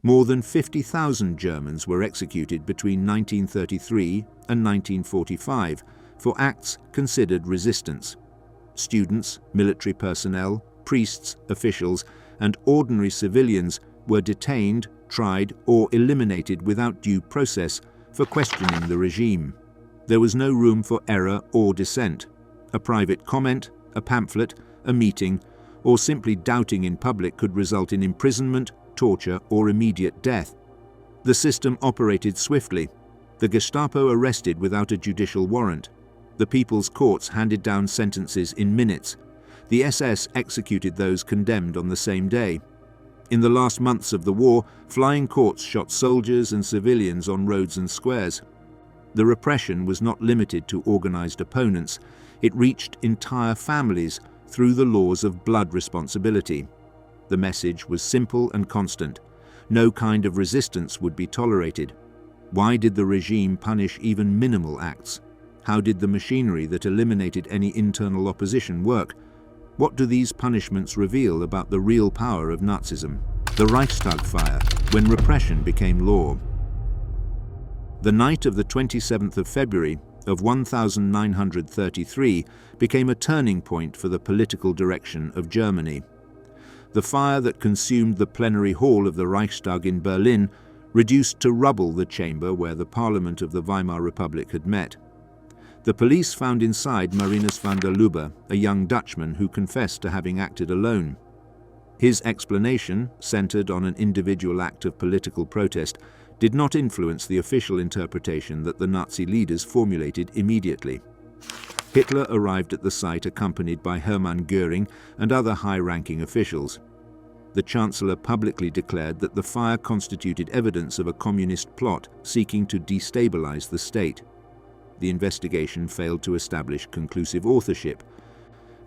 More than 50,000 Germans were executed between 1933 and 1945 for acts considered resistance. Students, military personnel, priests, officials, and ordinary civilians were detained, tried, or eliminated without due process for questioning the regime. There was no room for error or dissent. A private comment, a pamphlet, a meeting, or simply doubting in public could result in imprisonment, torture, or immediate death. The system operated swiftly. The Gestapo arrested without a judicial warrant. The people's courts handed down sentences in minutes. The SS executed those condemned on the same day. In the last months of the war, flying courts shot soldiers and civilians on roads and squares. The repression was not limited to organized opponents. It reached entire families through the laws of blood responsibility. The message was simple and constant. No kind of resistance would be tolerated. Why did the regime punish even minimal acts? How did the machinery that eliminated any internal opposition work? What do these punishments reveal about the real power of Nazism? The Reichstag fire, when repression became law. The night of the 27th of February of 1933 became a turning point for the political direction of Germany. The fire that consumed the plenary hall of the Reichstag in Berlin reduced to rubble the chamber where the Parliament of the Weimar Republic had met. The police found inside Marinus van der Lubbe, a young Dutchman who confessed to having acted alone. His explanation, centered on an individual act of political protest, did not influence the official interpretation that the Nazi leaders formulated immediately. Hitler arrived at the site accompanied by Hermann Göring and other high-ranking officials. The Chancellor publicly declared that the fire constituted evidence of a communist plot seeking to destabilize the state. The investigation failed to establish conclusive authorship,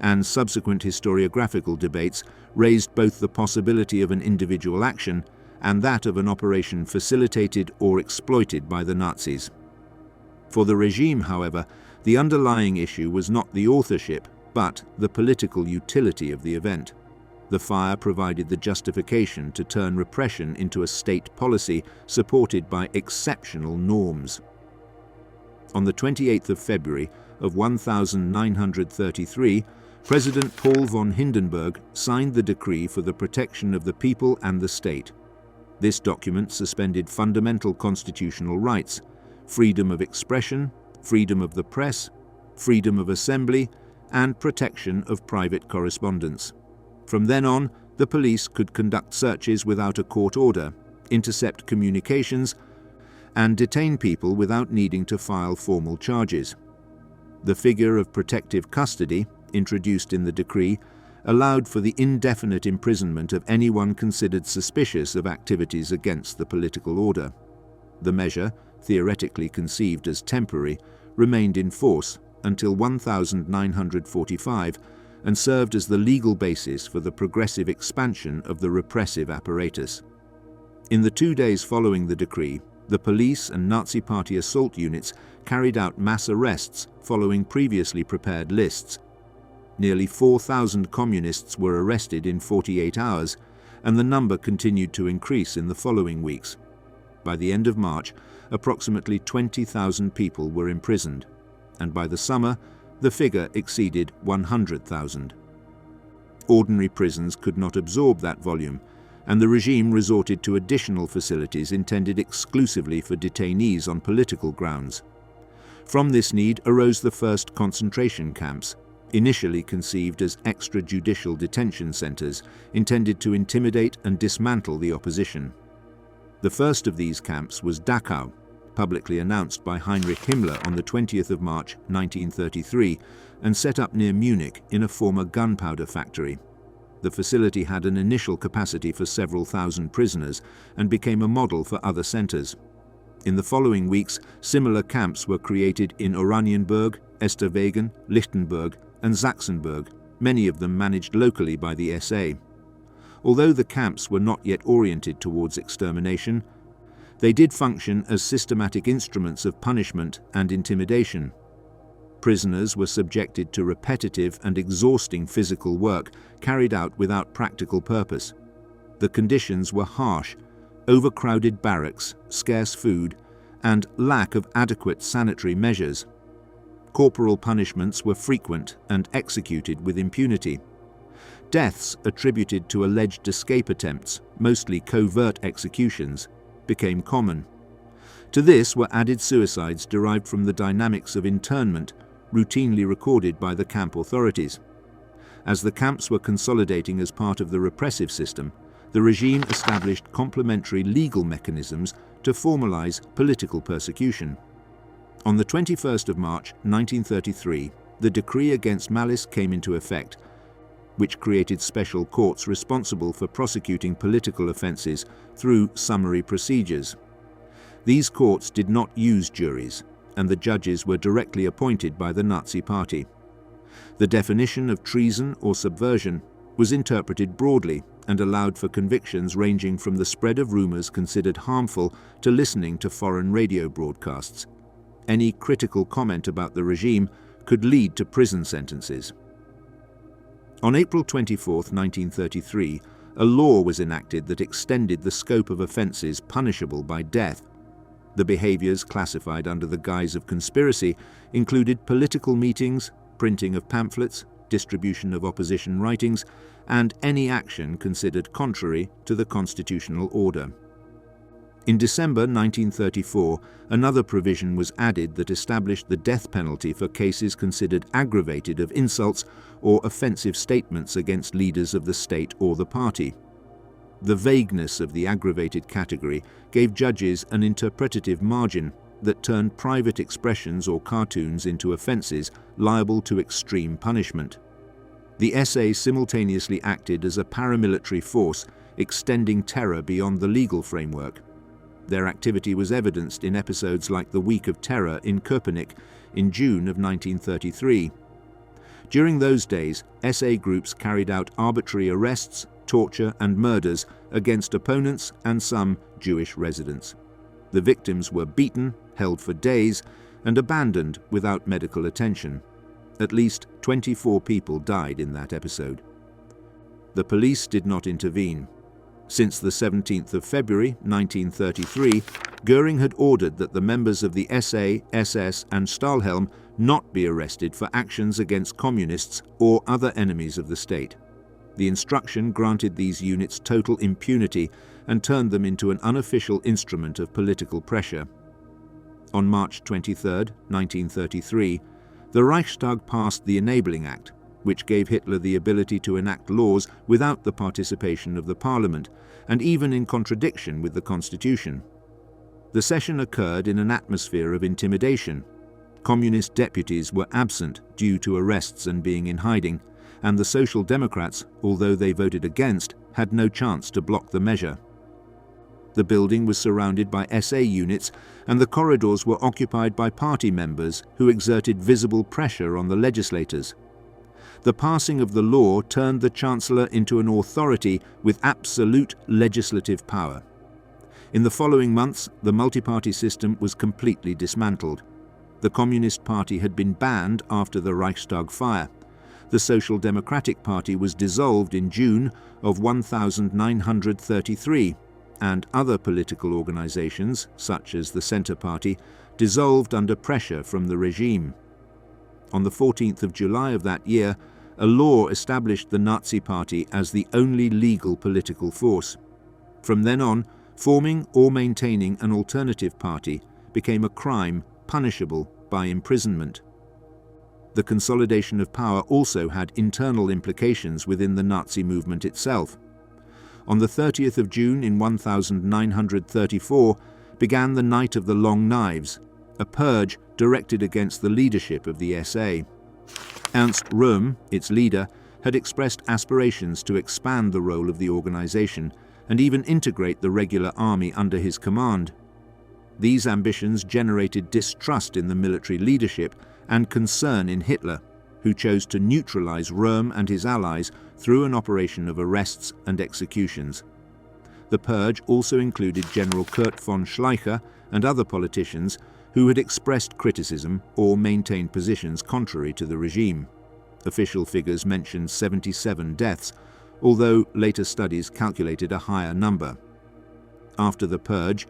and subsequent historiographical debates raised both the possibility of an individual action and that of an operation facilitated or exploited by the Nazis. For the regime, however, the underlying issue was not the authorship, but the political utility of the event. The fire provided the justification to turn repression into a state policy supported by exceptional norms. On the 28th of February of 1933, President Paul von Hindenburg signed the decree for the protection of the people and the state. This document suspended fundamental constitutional rights: freedom of expression, freedom of the press, freedom of assembly, and protection of private correspondence. From then on, the police could conduct searches without a court order, intercept communications, and detain people without needing to file formal charges. The figure of protective custody, introduced in the decree, allowed for the indefinite imprisonment of anyone considered suspicious of activities against the political order. The measure, theoretically conceived as temporary, remained in force until 1945 and served as the legal basis for the progressive expansion of the repressive apparatus. In the 2 days following the decree, the police and Nazi Party assault units carried out mass arrests following previously prepared lists. Nearly 4,000 communists were arrested in 48 hours, and the number continued to increase in the following weeks. By the end of March, approximately 20,000 people were imprisoned, and by the summer, the figure exceeded 100,000. Ordinary prisons could not absorb that volume, and the regime resorted to additional facilities intended exclusively for detainees on political grounds. From this need arose the first concentration camps, initially conceived as extrajudicial detention centers intended to intimidate and dismantle the opposition. The first of these camps was Dachau, publicly announced by Heinrich Himmler on the 20th of March 1933 and set up near Munich in a former gunpowder factory. The facility had an initial capacity for several thousand prisoners and became a model for other centers. In the following weeks, similar camps were created in Oranienburg, Esterwegen, Lichtenberg, and Sachsenburg, many of them managed locally by the SA. Although the camps were not yet oriented towards extermination, they did function as systematic instruments of punishment and intimidation. Prisoners were subjected to repetitive and exhausting physical work carried out without practical purpose. The conditions were harsh. overcrowded barracks, scarce food, and lack of adequate sanitary measures. Corporal punishments were frequent and executed with impunity. Deaths attributed to alleged escape attempts, mostly covert executions, became common. To this were added suicides derived from the dynamics of internment, routinely recorded by the camp authorities. As the camps were consolidating as part of the repressive system, the regime established complementary legal mechanisms to formalize political persecution. On the 21st of March 1933, the decree against malice came into effect, which created special courts responsible for prosecuting political offences through summary procedures. These courts did not use juries, and the judges were directly appointed by the Nazi Party. The definition of treason or subversion was interpreted broadly and allowed for convictions ranging from the spread of rumours considered harmful to listening to foreign radio broadcasts. Any critical comment about the regime could lead to prison sentences. On April 24, 1933, a law was enacted that extended the scope of offences punishable by death. The behaviours classified under the guise of conspiracy included political meetings, printing of pamphlets, distribution of opposition writings, and any action considered contrary to the constitutional order. In December 1934, another provision was added that established the death penalty for cases considered aggravated of insults or offensive statements against leaders of the state or the party. The vagueness of the aggravated category gave judges an interpretative margin that turned private expressions or cartoons into offences liable to extreme punishment. The SA simultaneously acted as a paramilitary force, extending terror beyond the legal framework. Their activity was evidenced in episodes like the Week of Terror in Köpenick in June of 1933. During those days, SA groups carried out arbitrary arrests, torture and murders against opponents and some Jewish residents. The victims were beaten, held for days, and abandoned without medical attention. At least 24 people died in that episode. The police did not intervene. Since the 17th of February 1933, Göring had ordered that the members of the SA, SS and Stahlhelm not be arrested for actions against communists or other enemies of the state. The instruction granted these units total impunity and turned them into an unofficial instrument of political pressure. On March 23, 1933, the Reichstag passed the Enabling Act, which gave Hitler the ability to enact laws without the participation of the parliament, and even in contradiction with the constitution. The session occurred in an atmosphere of intimidation. Communist deputies were absent due to arrests and being in hiding, and the Social Democrats, although they voted against, had no chance to block the measure. The building was surrounded by SA units, and the corridors were occupied by party members who exerted visible pressure on the legislators. The passing of the law turned the Chancellor into an authority with absolute legislative power. In the following months, the multi-party system was completely dismantled. The Communist Party had been banned after the Reichstag fire. The Social Democratic Party was dissolved in June of 1933, and other political organizations, such as the Centre Party, dissolved under pressure from the regime. On the 14th of July of that year, a law established the Nazi Party as the only legal political force. From then on, forming or maintaining an alternative party became a crime punishable by imprisonment. The consolidation of power also had internal implications within the Nazi movement itself. On the 30th of June in 1934 began the Night of the Long Knives, a purge directed against the leadership of the SA. Ernst Röhm, its leader, had expressed aspirations to expand the role of the organization and even integrate the regular army under his command. These ambitions generated distrust in the military leadership and concern in Hitler, who chose to neutralize Röhm and his allies through an operation of arrests and executions. The purge also included General Kurt von Schleicher and other politicians who had expressed criticism or maintained positions contrary to the regime. Official figures mentioned 77 deaths, although later studies calculated a higher number. After the purge,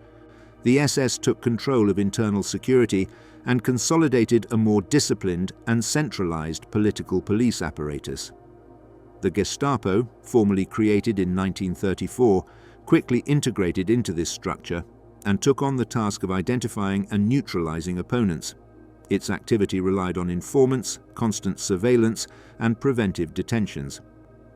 the SS took control of internal security and consolidated a more disciplined and centralized political police apparatus. The Gestapo, formally created in 1934, quickly integrated into this structure and took on the task of identifying and neutralizing opponents. Its activity relied on informants, constant surveillance, and preventive detentions.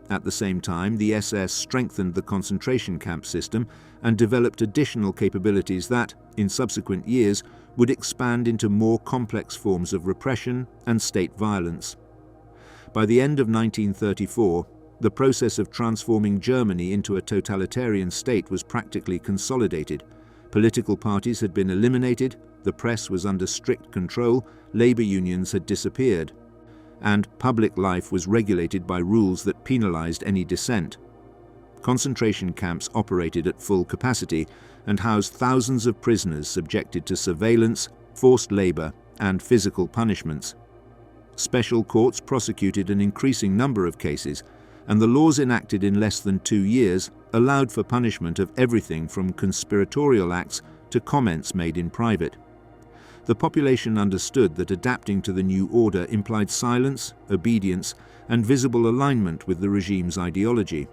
At the same time, the SS strengthened the concentration camp system and developed additional capabilities that, in subsequent years, would expand into more complex forms of repression and state violence. By the end of 1934, the process of transforming Germany into a totalitarian state was practically consolidated. Political parties had been eliminated, the press was under strict control, labor unions had disappeared, and public life was regulated by rules that penalized any dissent. Concentration camps operated at full capacity and housed thousands of prisoners subjected to surveillance, forced labor, and physical punishments. Special courts prosecuted an increasing number of cases, and the laws enacted in less than 2 years allowed for punishment of everything from conspiratorial acts to comments made in private. The population understood that adapting to the new order implied silence, obedience, and visible alignment with the regime's ideology.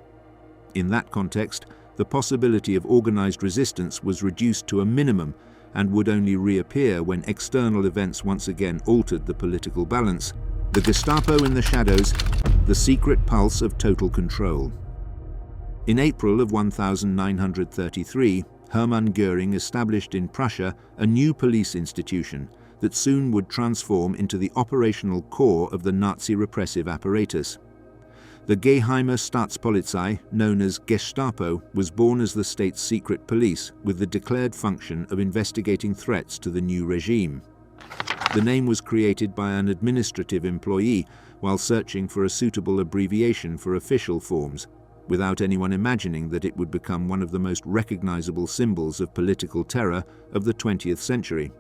In that context, the possibility of organized resistance was reduced to a minimum and would only reappear when external events once again altered the political balance. The Gestapo in the shadows, the secret pulse of total control. In April of 1933, Hermann Göring established in Prussia a new police institution that soon would transform into the operational core of the Nazi repressive apparatus. The Geheime Staatspolizei, known as Gestapo, was born as the state's secret police with the declared function of investigating threats to the new regime. The name was created by an administrative employee while searching for a suitable abbreviation for official forms, without anyone imagining that it would become one of the most recognizable symbols of political terror of the 20th century.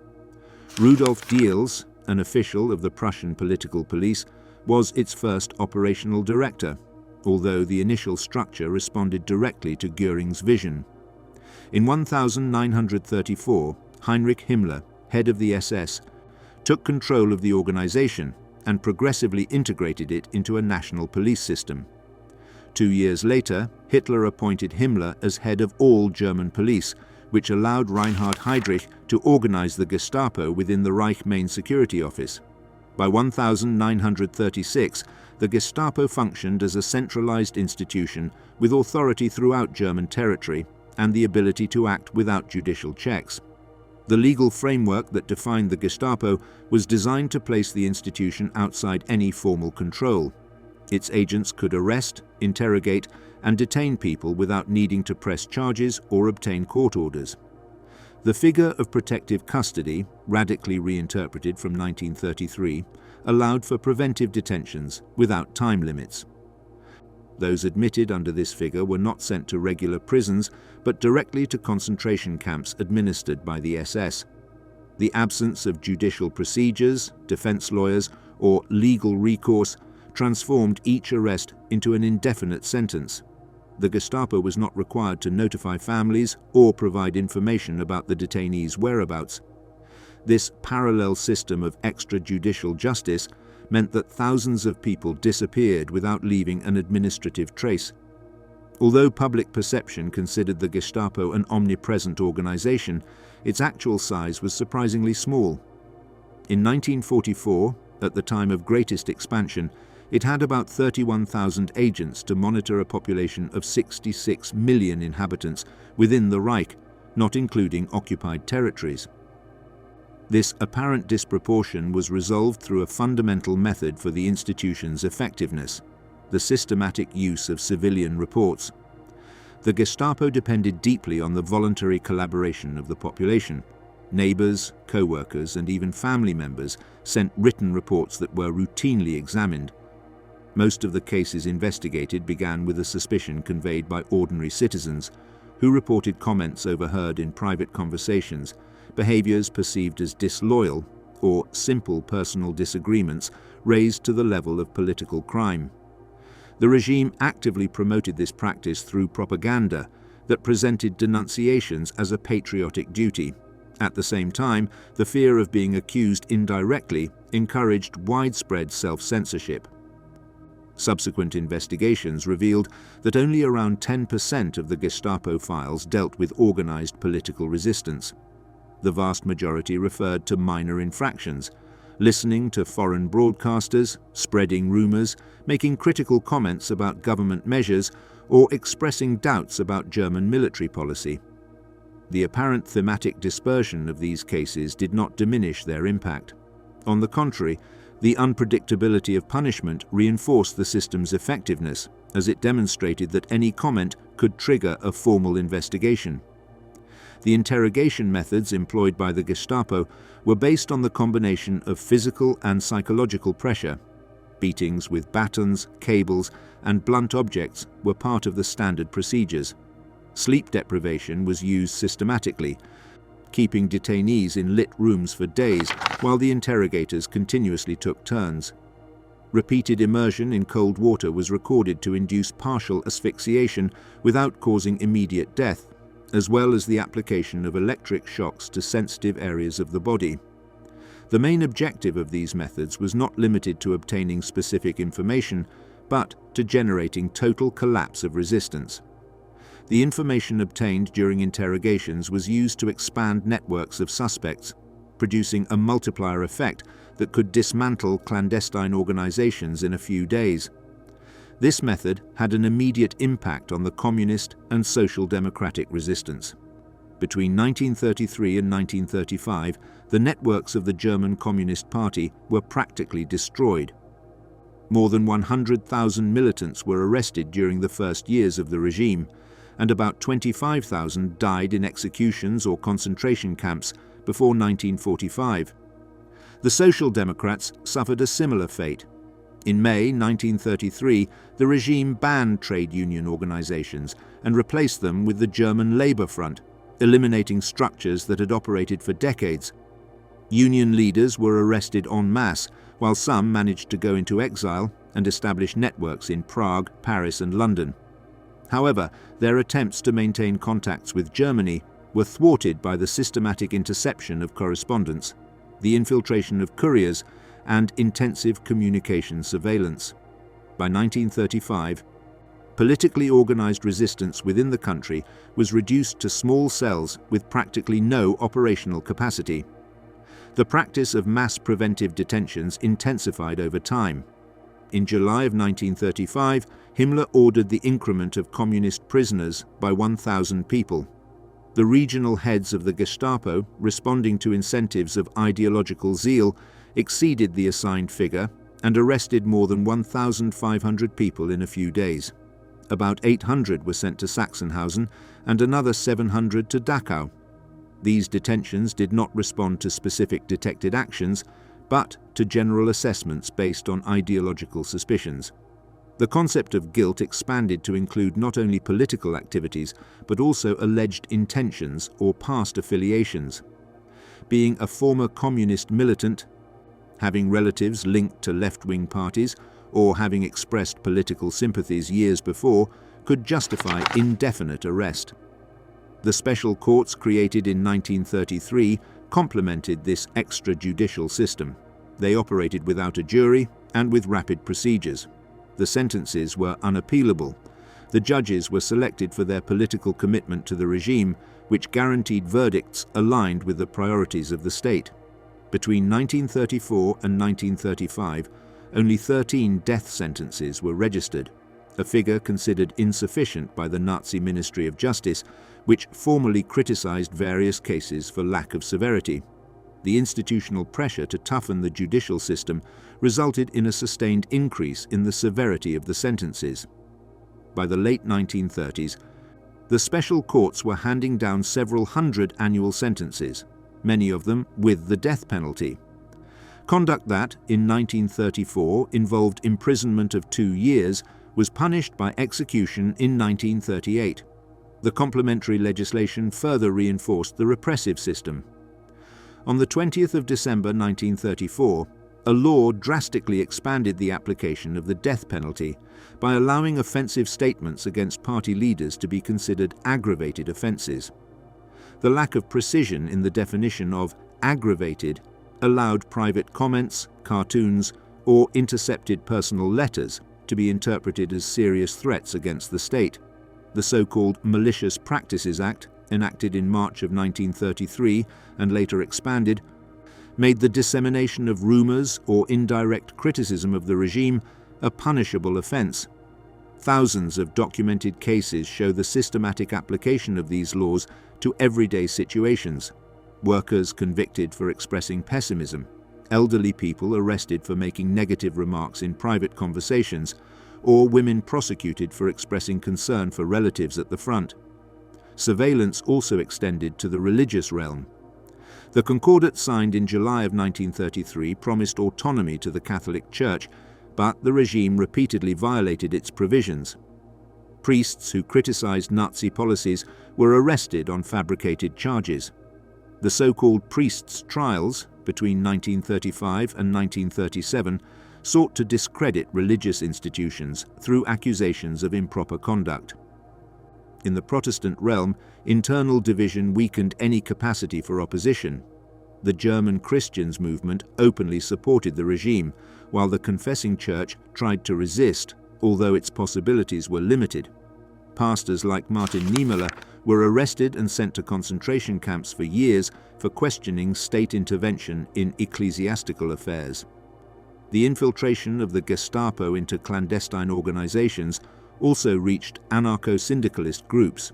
Rudolf Diels, an official of the Prussian political police, was its first operational director, although the initial structure responded directly to Göring's vision. In 1934, Heinrich Himmler, head of the SS, took control of the organization and progressively integrated it into a national police system. 2 years later, Hitler appointed Himmler as head of all German police, which allowed Reinhard Heydrich to organize the Gestapo within the Reich Main Security Office. By 1936, the Gestapo functioned as a centralized institution with authority throughout German territory and the ability to act without judicial checks. The legal framework that defined the Gestapo was designed to place the institution outside any formal control. Its agents could arrest, interrogate, and detain people without needing to press charges or obtain court orders. The figure of protective custody, radically reinterpreted from 1933, allowed for preventive detentions without time limits. Those admitted under this figure were not sent to regular prisons, but directly to concentration camps administered by the SS. The absence of judicial procedures, defense lawyers, or legal recourse transformed each arrest into an indefinite sentence. The Gestapo was not required to notify families or provide information about the detainees' whereabouts. This parallel system of extrajudicial justice meant that thousands of people disappeared without leaving an administrative trace. Although public perception considered the Gestapo an omnipresent organization, its actual size was surprisingly small. In 1944, at the time of greatest expansion, it had about 31,000 agents to monitor a population of 66 million inhabitants within the Reich, not including occupied territories. This apparent disproportion was resolved through a fundamental method for the institution's effectiveness: the systematic use of civilian reports. The Gestapo depended deeply on the voluntary collaboration of the population. Neighbors, co-workers, and even family members sent written reports that were routinely examined. Most of the cases investigated began with a suspicion conveyed by ordinary citizens, who reported comments overheard in private conversations, behaviors perceived as disloyal, or simple personal disagreements raised to the level of political crime. The regime actively promoted this practice through propaganda that presented denunciations as a patriotic duty. At the same time, the fear of being accused indirectly encouraged widespread self-censorship. Subsequent investigations revealed that only around 10% of the Gestapo files dealt with organized political resistance. The vast majority referred to minor infractions, listening to foreign broadcasters, spreading rumors, making critical comments about government measures, or expressing doubts about German military policy. The apparent thematic dispersion of these cases did not diminish their impact. On the contrary, the unpredictability of punishment reinforced the system's effectiveness, as it demonstrated that any comment could trigger a formal investigation. The interrogation methods employed by the Gestapo were based on the combination of physical and psychological pressure. Beatings with batons, cables, and blunt objects were part of the standard procedures. Sleep deprivation was used systematically, keeping detainees in lit rooms for days while the interrogators continuously took turns. Repeated immersion in cold water was recorded to induce partial asphyxiation without causing immediate death, as well as the application of electric shocks to sensitive areas of the body. The main objective of these methods was not limited to obtaining specific information, but to generating total collapse of resistance. The information obtained during interrogations was used to expand networks of suspects, producing a multiplier effect that could dismantle clandestine organizations in a few days. This method had an immediate impact on the communist and social democratic resistance. Between 1933 and 1935, the networks of the German Communist Party were practically destroyed. More than 100,000 militants were arrested during the first years of the regime, and about 25,000 died in executions or concentration camps before 1945. The Social Democrats suffered a similar fate. In May 1933, the regime banned trade union organizations and replaced them with the German Labour Front, eliminating structures that had operated for decades. Union leaders were arrested en masse, while some managed to go into exile and establish networks in Prague, Paris, and London. However, their attempts to maintain contacts with Germany were thwarted by the systematic interception of correspondence, the infiltration of couriers, and intensive communication surveillance. By 1935, politically organized resistance within the country was reduced to small cells with practically no operational capacity. The practice of mass preventive detentions intensified over time. In July of 1935, Himmler ordered the increment of communist prisoners by 1,000 people. The regional heads of the Gestapo, responding to incentives of ideological zeal, exceeded the assigned figure and arrested more than 1,500 people in a few days. About 800 were sent to Sachsenhausen and another 700 to Dachau. These detentions did not respond to specific detected actions, but to general assessments based on ideological suspicions. The concept of guilt expanded to include not only political activities, but also alleged intentions or past affiliations. Being a former communist militant, having relatives linked to left-wing parties, or having expressed political sympathies years before, could justify indefinite arrest. The special courts created in 1933 complemented this extrajudicial system. They operated without a jury and with rapid procedures. The sentences were unappealable. The judges were selected for their political commitment to the regime, which guaranteed verdicts aligned with the priorities of the state. Between 1934 and 1935, only 13 death sentences were registered, a figure considered insufficient by the Nazi Ministry of Justice, which formally criticized various cases for lack of severity. The institutional pressure to toughen the judicial system resulted in a sustained increase in the severity of the sentences. By the late 1930s, the special courts were handing down several hundred annual sentences, many of them with the death penalty. Conduct that, in 1934, involved imprisonment of 2 years was punished by execution in 1938. The complementary legislation further reinforced the repressive system. On the 20th of December 1934, a law drastically expanded the application of the death penalty by allowing offensive statements against party leaders to be considered aggravated offences. The lack of precision in the definition of aggravated allowed private comments, cartoons, or intercepted personal letters to be interpreted as serious threats against the state. The so-called Malicious Practices Act, enacted in March of 1933 and later expanded, made the dissemination of rumours or indirect criticism of the regime a punishable offence. Thousands of documented cases show the systematic application of these laws to everyday situations: workers convicted for expressing pessimism, elderly people arrested for making negative remarks in private conversations, or women prosecuted for expressing concern for relatives at the front. Surveillance also extended to the religious realm. The Concordat signed in July of 1933 promised autonomy to the Catholic Church, but the regime repeatedly violated its provisions. Priests who criticized Nazi policies were arrested on fabricated charges. The so-called priests' trials between 1935 and 1937 sought to discredit religious institutions through accusations of improper conduct. In the Protestant realm, internal division weakened any capacity for opposition. The German Christians movement openly supported the regime, while the confessing church tried to resist, although its possibilities were limited. Pastors like Martin Niemöller were arrested and sent to concentration camps for years for questioning state intervention in ecclesiastical affairs. The infiltration of the Gestapo into clandestine organizations also reached anarcho-syndicalist groups.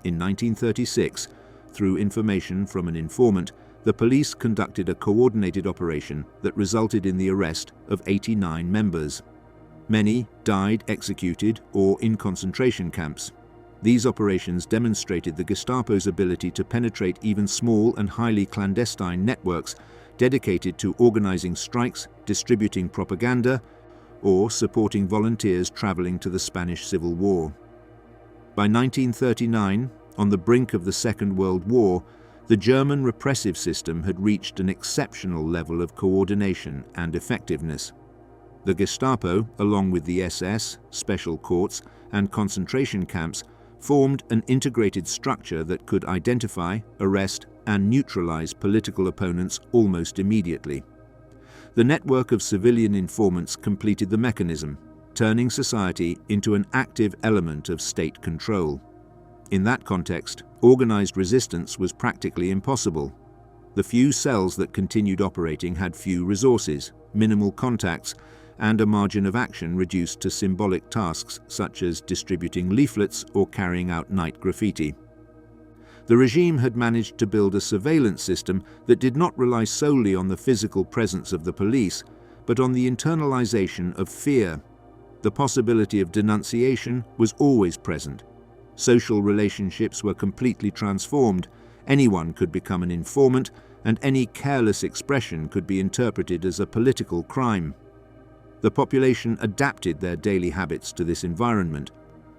In 1936, through information from an informant, the police conducted a coordinated operation that resulted in the arrest of 89 members. Many died executed or in concentration camps. These operations demonstrated the Gestapo's ability to penetrate even small and highly clandestine networks dedicated to organizing strikes, distributing propaganda, or supporting volunteers traveling to the Spanish Civil War. By 1939, on the brink of the Second World War, the German repressive system had reached an exceptional level of coordination and effectiveness. The Gestapo, along with the SS, special courts, and concentration camps, formed an integrated structure that could identify, arrest, and neutralize political opponents almost immediately. The network of civilian informants completed the mechanism, turning society into an active element of state control. In that context, organized resistance was practically impossible. The few cells that continued operating had few resources, minimal contacts, and a margin of action reduced to symbolic tasks such as distributing leaflets or carrying out night graffiti. The regime had managed to build a surveillance system that did not rely solely on the physical presence of the police, but on the internalization of fear. The possibility of denunciation was always present. Social relationships were completely transformed. Anyone could become an informant, and any careless expression could be interpreted as a political crime. The population adapted their daily habits to this environment.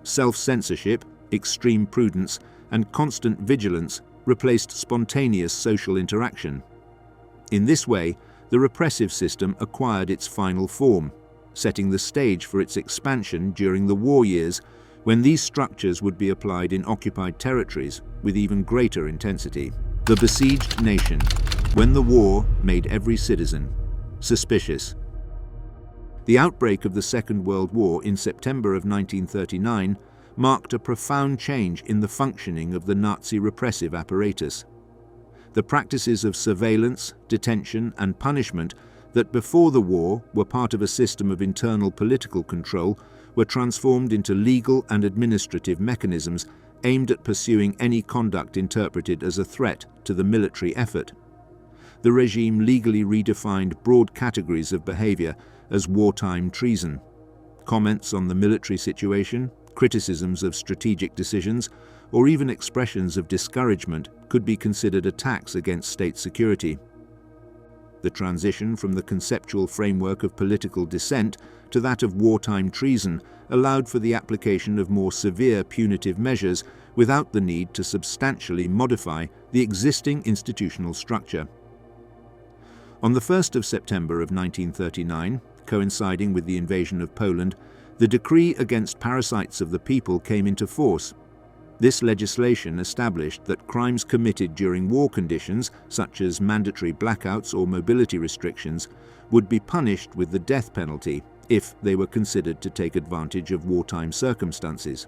Self-censorship, extreme prudence, and constant vigilance replaced spontaneous social interaction. In this way, the repressive system acquired its final form, setting the stage for its expansion during the war years, when these structures would be applied in occupied territories with even greater intensity. The besieged nation, when the war made every citizen suspicious. The outbreak of the Second World War in September of 1939 marked a profound change in the functioning of the Nazi repressive apparatus. The practices of surveillance, detention, and punishment that before the war were part of a system of internal political control were transformed into legal and administrative mechanisms aimed at pursuing any conduct interpreted as a threat to the military effort. The regime legally redefined broad categories of behavior as wartime treason. Comments on the military situation, criticisms of strategic decisions, or even expressions of discouragement could be considered attacks against state security. The transition from the conceptual framework of political dissent to that of wartime treason allowed for the application of more severe punitive measures without the need to substantially modify the existing institutional structure. On the 1st of September of 1939, coinciding with the invasion of Poland, the decree against parasites of the people came into force. This legislation established that crimes committed during war conditions, such as mandatory blackouts or mobility restrictions, would be punished with the death penalty if they were considered to take advantage of wartime circumstances.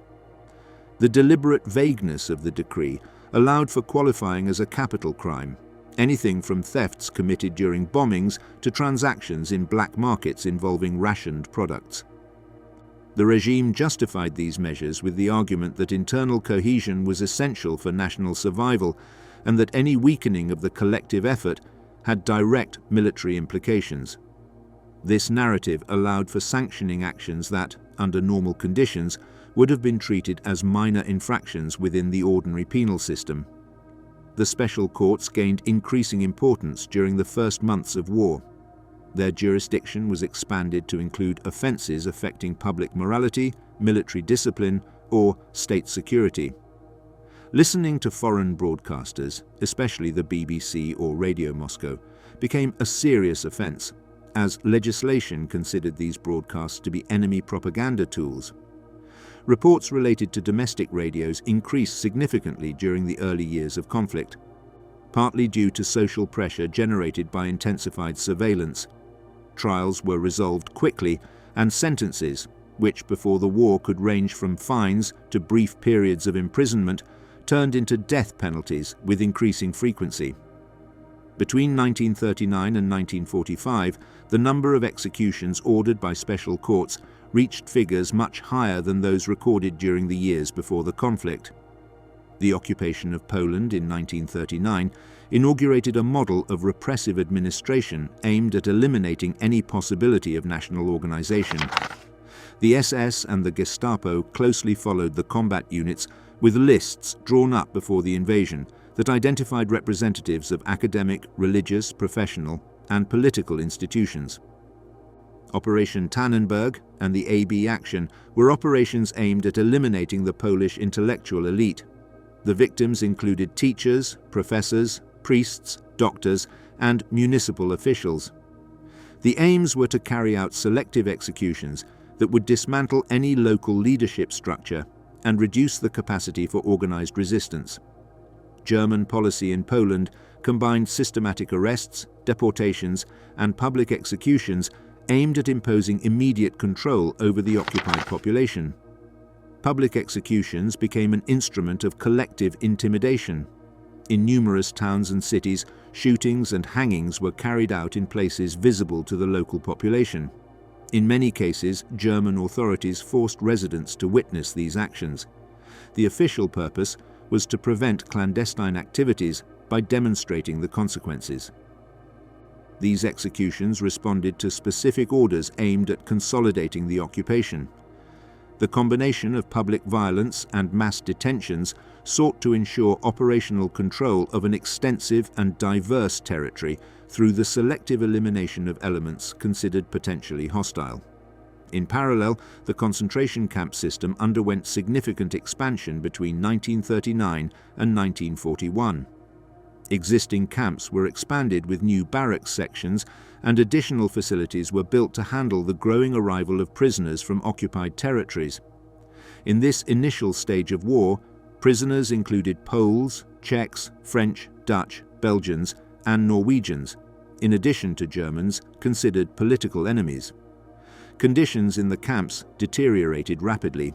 The deliberate vagueness of the decree allowed for qualifying as a capital crime, anything from thefts committed during bombings to transactions in black markets involving rationed products. The regime justified these measures with the argument that internal cohesion was essential for national survival and that any weakening of the collective effort had direct military implications. This narrative allowed for sanctioning actions that, under normal conditions, would have been treated as minor infractions within the ordinary penal system. The special courts gained increasing importance during the first months of war. Their jurisdiction was expanded to include offences affecting public morality, military discipline, or state security. Listening to foreign broadcasters, especially the BBC or Radio Moscow, became a serious offence, as legislation considered these broadcasts to be enemy propaganda tools. Reports related to domestic radios increased significantly during the early years of conflict, partly due to social pressure generated by intensified surveillance. Trials were resolved quickly, and sentences, which before the war could range from fines to brief periods of imprisonment, turned into death penalties with increasing frequency. Between 1939 and 1945, the number of executions ordered by special courts reached figures much higher than those recorded during the years before the conflict. The occupation of Poland in 1939 inaugurated a model of repressive administration aimed at eliminating any possibility of national organization. The SS and the Gestapo closely followed the combat units with lists drawn up before the invasion that identified representatives of academic, religious, professional, and political institutions. Operation Tannenberg and the AB Action were operations aimed at eliminating the Polish intellectual elite. The victims included teachers, professors, priests, doctors, and municipal officials. The aims were to carry out selective executions that would dismantle any local leadership structure and reduce the capacity for organized resistance. German policy in Poland combined systematic arrests, deportations, and public executions aimed at imposing immediate control over the occupied population. Public executions became an instrument of collective intimidation. In numerous towns and cities, shootings and hangings were carried out in places visible to the local population. In many cases, German authorities forced residents to witness these actions. The official purpose was to prevent clandestine activities by demonstrating the consequences. These executions responded to specific orders aimed at consolidating the occupation. The combination of public violence and mass detentions sought to ensure operational control of an extensive and diverse territory through the selective elimination of elements considered potentially hostile. In parallel, the concentration camp system underwent significant expansion between 1939 and 1941. Existing camps were expanded with new barracks sections, and additional facilities were built to handle the growing arrival of prisoners from occupied territories. In this initial stage of war, prisoners included Poles, Czechs, French, Dutch, Belgians, and Norwegians, in addition to Germans considered political enemies. Conditions in the camps deteriorated rapidly.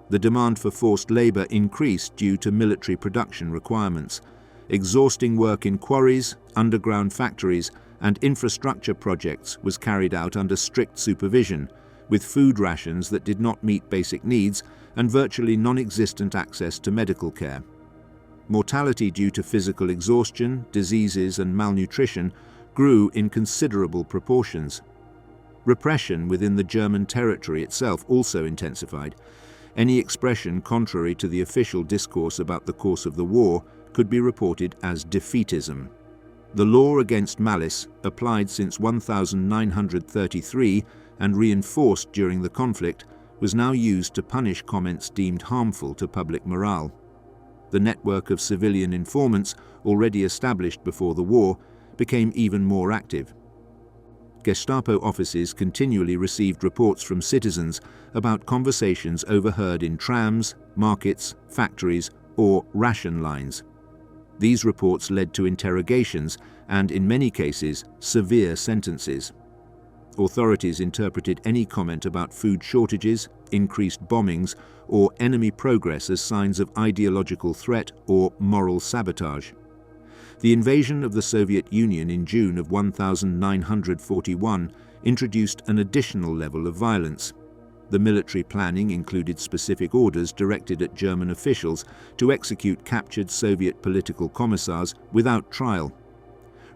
The demand for forced labor increased due to military production requirements. Exhausting work in quarries, underground factories, and infrastructure projects was carried out under strict supervision, with food rations that did not meet basic needs and virtually non-existent access to medical care. Mortality due to physical exhaustion, diseases, and malnutrition grew in considerable proportions. Repression within the German territory itself also intensified. Any expression contrary to the official discourse about the course of the war could be reported as defeatism. The law against malice, applied since 1933 and reinforced during the conflict, was now used to punish comments deemed harmful to public morale. The network of civilian informants, already established before the war, became even more active. Gestapo offices continually received reports from citizens about conversations overheard in trams, markets, factories, or ration lines. These reports led to interrogations and, in many cases, severe sentences. Authorities interpreted any comment about food shortages, increased bombings, or enemy progress as signs of ideological threat or moral sabotage. The invasion of the Soviet Union in June of 1941 introduced an additional level of violence. The military planning included specific orders directed at German officials to execute captured Soviet political commissars without trial.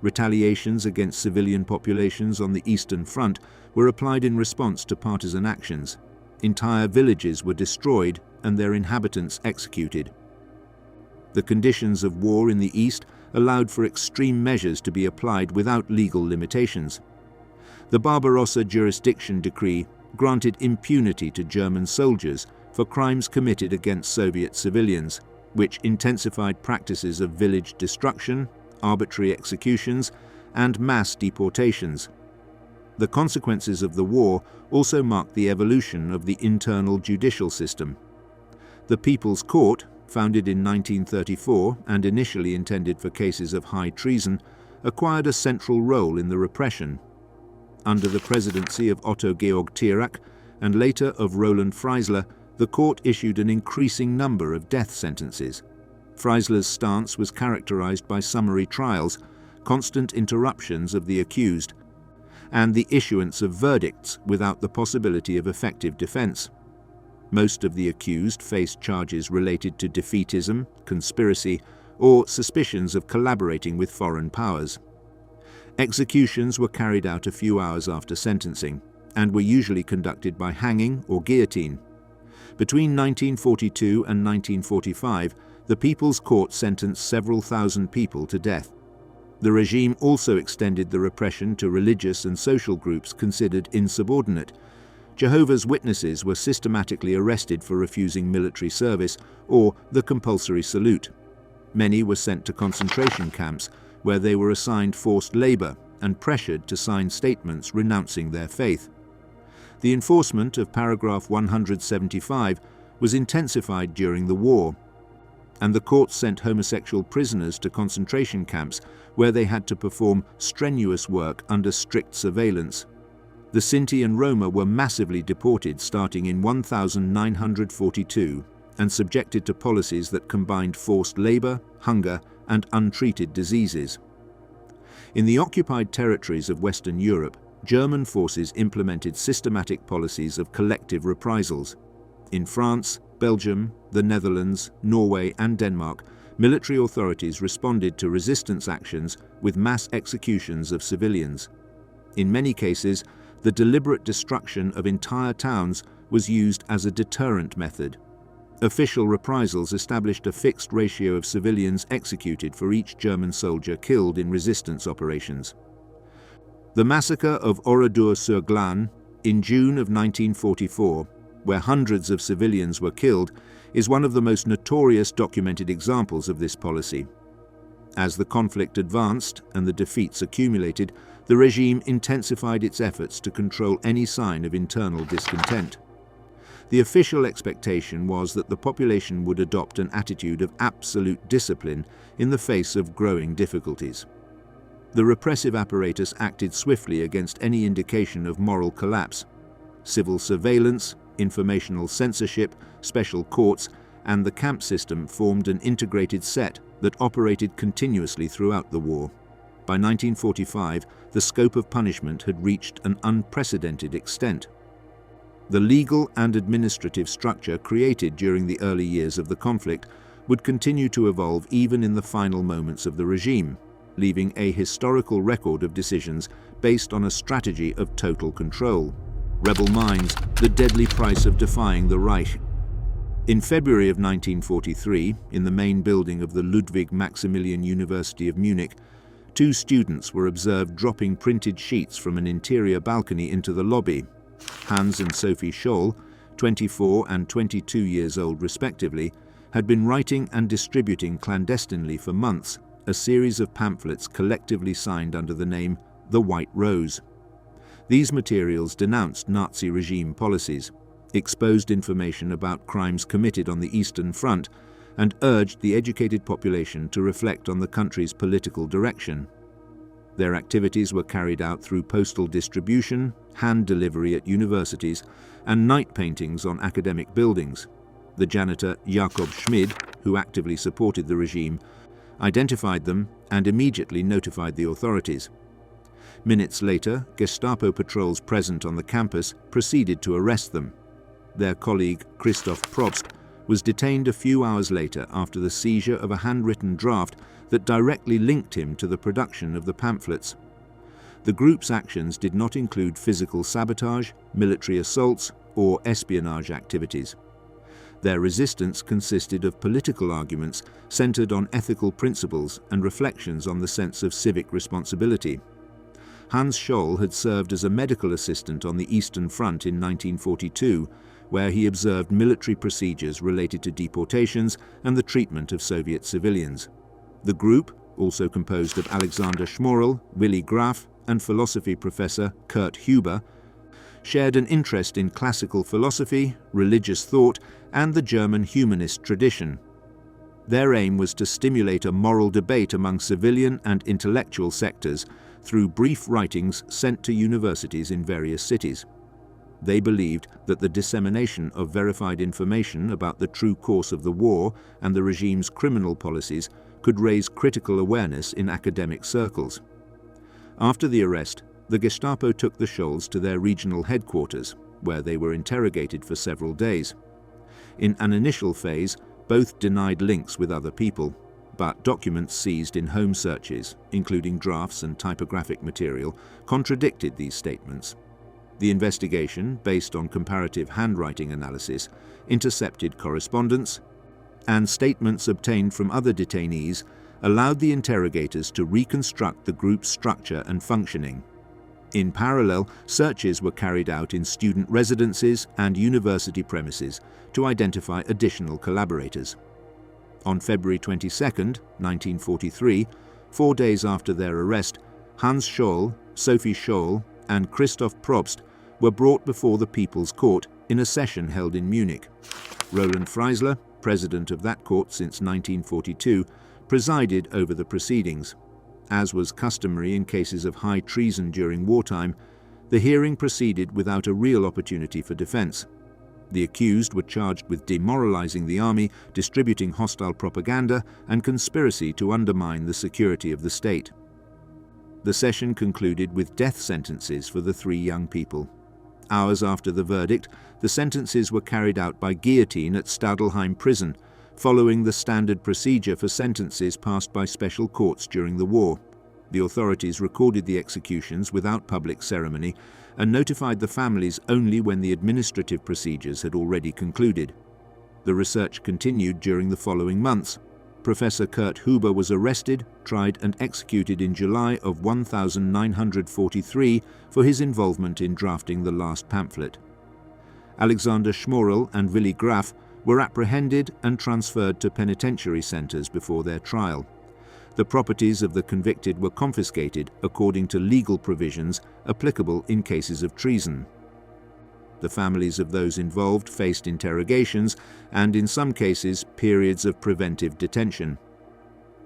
Retaliations against civilian populations on the Eastern Front were applied in response to partisan actions. Entire villages were destroyed and their inhabitants executed. The conditions of war in the East allowed for extreme measures to be applied without legal limitations. The Barbarossa Jurisdiction Decree granted impunity to German soldiers for crimes committed against Soviet civilians, which intensified practices of village destruction, arbitrary executions, and mass deportations. The consequences of the war also marked the evolution of the internal judicial system. The People's Court, founded in 1934 and initially intended for cases of high treason, acquired a central role in the repression. Under the presidency of Otto Georg Thierack and later of Roland Freisler, the court issued an increasing number of death sentences. Freisler's stance was characterized by summary trials, constant interruptions of the accused, and the issuance of verdicts without the possibility of effective defense. Most of the accused faced charges related to defeatism, conspiracy, or suspicions of collaborating with foreign powers. Executions were carried out a few hours after sentencing, and were usually conducted by hanging or guillotine. Between 1942 and 1945, the People's Court sentenced several thousand people to death. The regime also extended the repression to religious and social groups considered insubordinate. Jehovah's Witnesses were systematically arrested for refusing military service or the compulsory salute. Many were sent to concentration camps, where they were assigned forced labor and pressured to sign statements renouncing their faith. The enforcement of paragraph 175 was intensified during the war, and the courts sent homosexual prisoners to concentration camps where they had to perform strenuous work under strict surveillance. The Sinti and Roma were massively deported starting in 1942 and subjected to policies that combined forced labor, hunger, and untreated diseases. In the occupied territories of Western Europe, German forces implemented systematic policies of collective reprisals. In France, Belgium, the Netherlands, Norway, and Denmark, military authorities responded to resistance actions with mass executions of civilians. In many cases, the deliberate destruction of entire towns was used as a deterrent method. Official reprisals established a fixed ratio of civilians executed for each German soldier killed in resistance operations. The massacre of Oradour-sur-Glane in June of 1944, where hundreds of civilians were killed, is one of the most notorious documented examples of this policy. As the conflict advanced and the defeats accumulated, the regime intensified its efforts to control any sign of internal discontent. The official expectation was that the population would adopt an attitude of absolute discipline in the face of growing difficulties. The repressive apparatus acted swiftly against any indication of moral collapse. Civil surveillance, informational censorship, special courts, and the camp system formed an integrated set that operated continuously throughout the war. By 1945, the scope of punishment had reached an unprecedented extent. The legal and administrative structure created during the early years of the conflict would continue to evolve even in the final moments of the regime, leaving a historical record of decisions based on a strategy of total control. Rebel minds, the deadly price of defying the Reich. In February of 1943, in the main building of the Ludwig Maximilian University of Munich, 2 students were observed dropping printed sheets from an interior balcony into the lobby. Hans and Sophie Scholl, 24 and 22 years old respectively, had been writing and distributing clandestinely for months a series of pamphlets collectively signed under the name The White Rose. These materials denounced Nazi regime policies, exposed information about crimes committed on the Eastern Front, and urged the educated population to reflect on the country's political direction. Their activities were carried out through postal distribution, hand delivery at universities, and night paintings on academic buildings. The janitor Jakob Schmid, who actively supported the regime, identified them and immediately notified the authorities. Minutes later, Gestapo patrols present on the campus proceeded to arrest them. Their colleague Christoph Probst was detained a few hours later after the seizure of a handwritten draft that directly linked him to the production of the pamphlets. The group's actions did not include physical sabotage, military assaults, or espionage activities. Their resistance consisted of political arguments centered on ethical principles and reflections on the sense of civic responsibility. Hans Scholl had served as a medical assistant on the Eastern Front in 1942, where he observed military procedures related to deportations and the treatment of Soviet civilians. The group, also composed of Alexander Schmorell, Willy Graf, and philosophy professor Kurt Huber, shared an interest in classical philosophy, religious thought, and the German humanist tradition. Their aim was to stimulate a moral debate among civilian and intellectual sectors through brief writings sent to universities in various cities. They believed that the dissemination of verified information about the true course of the war and the regime's criminal policies could raise critical awareness in academic circles. After the arrest, the Gestapo took the Scholls to their regional headquarters, where they were interrogated for several days. In an initial phase, both denied links with other people, but documents seized in home searches, including drafts and typographic material, contradicted these statements. The investigation, based on comparative handwriting analysis, intercepted correspondence, and statements obtained from other detainees allowed the interrogators to reconstruct the group's structure and functioning. In parallel, searches were carried out in student residences and university premises to identify additional collaborators. On February 22, 1943, 4 days after their arrest, Hans Scholl, Sophie Scholl, and Christoph Probst were brought before the People's Court in a session held in Munich. Roland Freisler, president of that court since 1942, presided over the proceedings. As was customary in cases of high treason during wartime, the hearing proceeded without a real opportunity for defense. The accused were charged with demoralizing the army, distributing hostile propaganda, and conspiracy to undermine the security of the state. The session concluded with death sentences for the 3 young people. Hours after the verdict, the sentences were carried out by guillotine at Stadelheim prison, following the standard procedure for sentences passed by special courts during the war. The authorities recorded the executions without public ceremony and notified the families only when the administrative procedures had already concluded. The research continued during the following months. Professor Kurt Huber was arrested, tried and executed in July of 1943 for his involvement in drafting the last pamphlet. Alexander Schmorell and Willy Graf were apprehended and transferred to penitentiary centers before their trial. The properties of the convicted were confiscated according to legal provisions applicable in cases of treason. The families of those involved faced interrogations and, in some cases, periods of preventive detention.